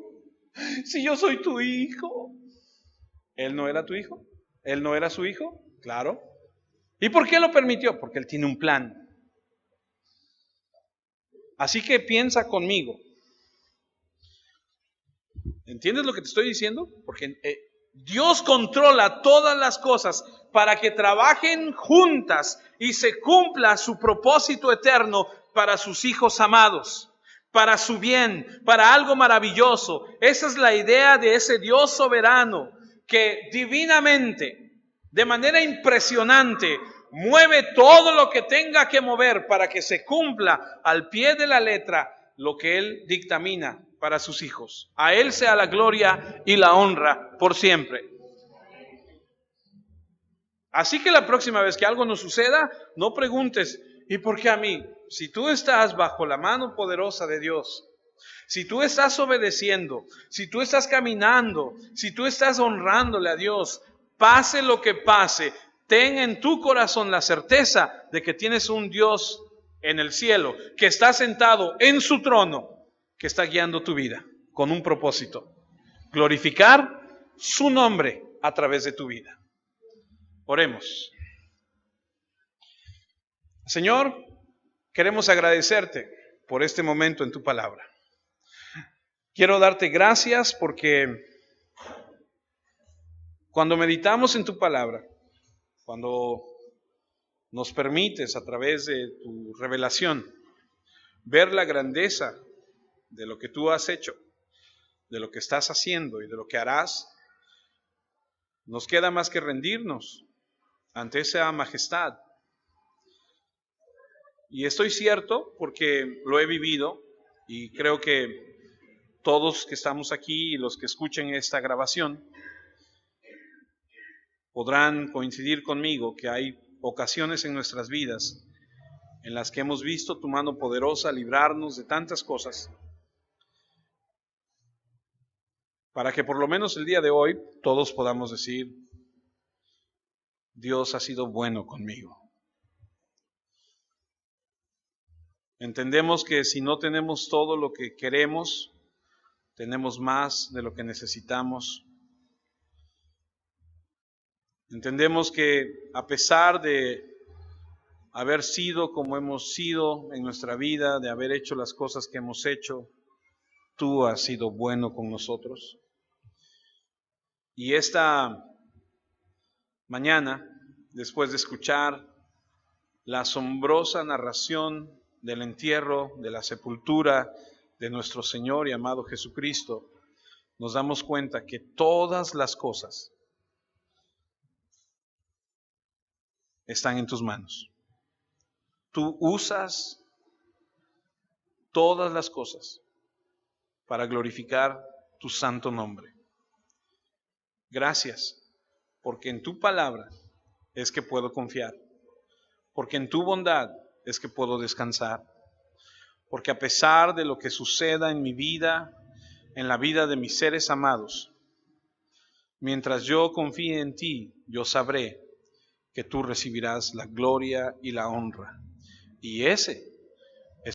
Si yo soy tu hijo. ¿Él no era tu hijo? ¿Él no era su hijo? Claro. ¿Y por qué lo permitió? Porque Él tiene un plan. Así que piensa conmigo. ¿Entiendes lo que te estoy diciendo? Porque Dios controla todas las cosas para que trabajen juntas y se cumpla su propósito eterno para sus hijos amados, para su bien, para algo maravilloso. Esa es la idea de ese Dios soberano que divinamente, de manera impresionante, mueve todo lo que tenga que mover para que se cumpla al pie de la letra lo que Él dictamina para sus hijos. A Él sea la gloria y la honra por siempre. Así que la próxima vez que algo nos suceda, no preguntes, ¿y por qué a mí? Si tú estás bajo la mano poderosa de Dios, si tú estás obedeciendo, si tú estás caminando, si tú estás honrándole a Dios, pase lo que pase, ten en tu corazón la certeza de que tienes un Dios en el cielo, que está sentado en su trono, que está guiando tu vida con un propósito: glorificar su nombre a través de tu vida. Oremos. Señor, queremos agradecerte por este momento en tu palabra. Quiero darte gracias porque cuando meditamos en tu palabra, cuando nos permites a través de tu revelación ver la grandeza de lo que tú has hecho, de lo que estás haciendo y de lo que harás, nos queda más que rendirnos ante esa majestad. Y estoy cierto porque lo he vivido y creo que todos que estamos aquí y los que escuchen esta grabación podrán coincidir conmigo que hay ocasiones en nuestras vidas en las que hemos visto tu mano poderosa librarnos de tantas cosas, para que por lo menos el día de hoy todos podamos decir, Dios ha sido bueno conmigo. Entendemos que si no tenemos todo lo que queremos, tenemos más de lo que necesitamos. Entendemos que a pesar de haber sido como hemos sido en nuestra vida, de haber hecho las cosas que hemos hecho, tú has sido bueno con nosotros. Y esta mañana, después de escuchar la asombrosa narración del entierro, de la sepultura de nuestro Señor y amado Jesucristo, nos damos cuenta que todas las cosas están en tus manos. Tú usas todas las cosas para glorificar tu santo nombre. Gracias, porque en tu palabra es que puedo confiar, porque en tu bondad es que puedo descansar, porque a pesar de lo que suceda en mi vida, en la vida de mis seres amados, mientras yo confíe en ti, yo sabré que tú recibirás la gloria y la honra. Y ese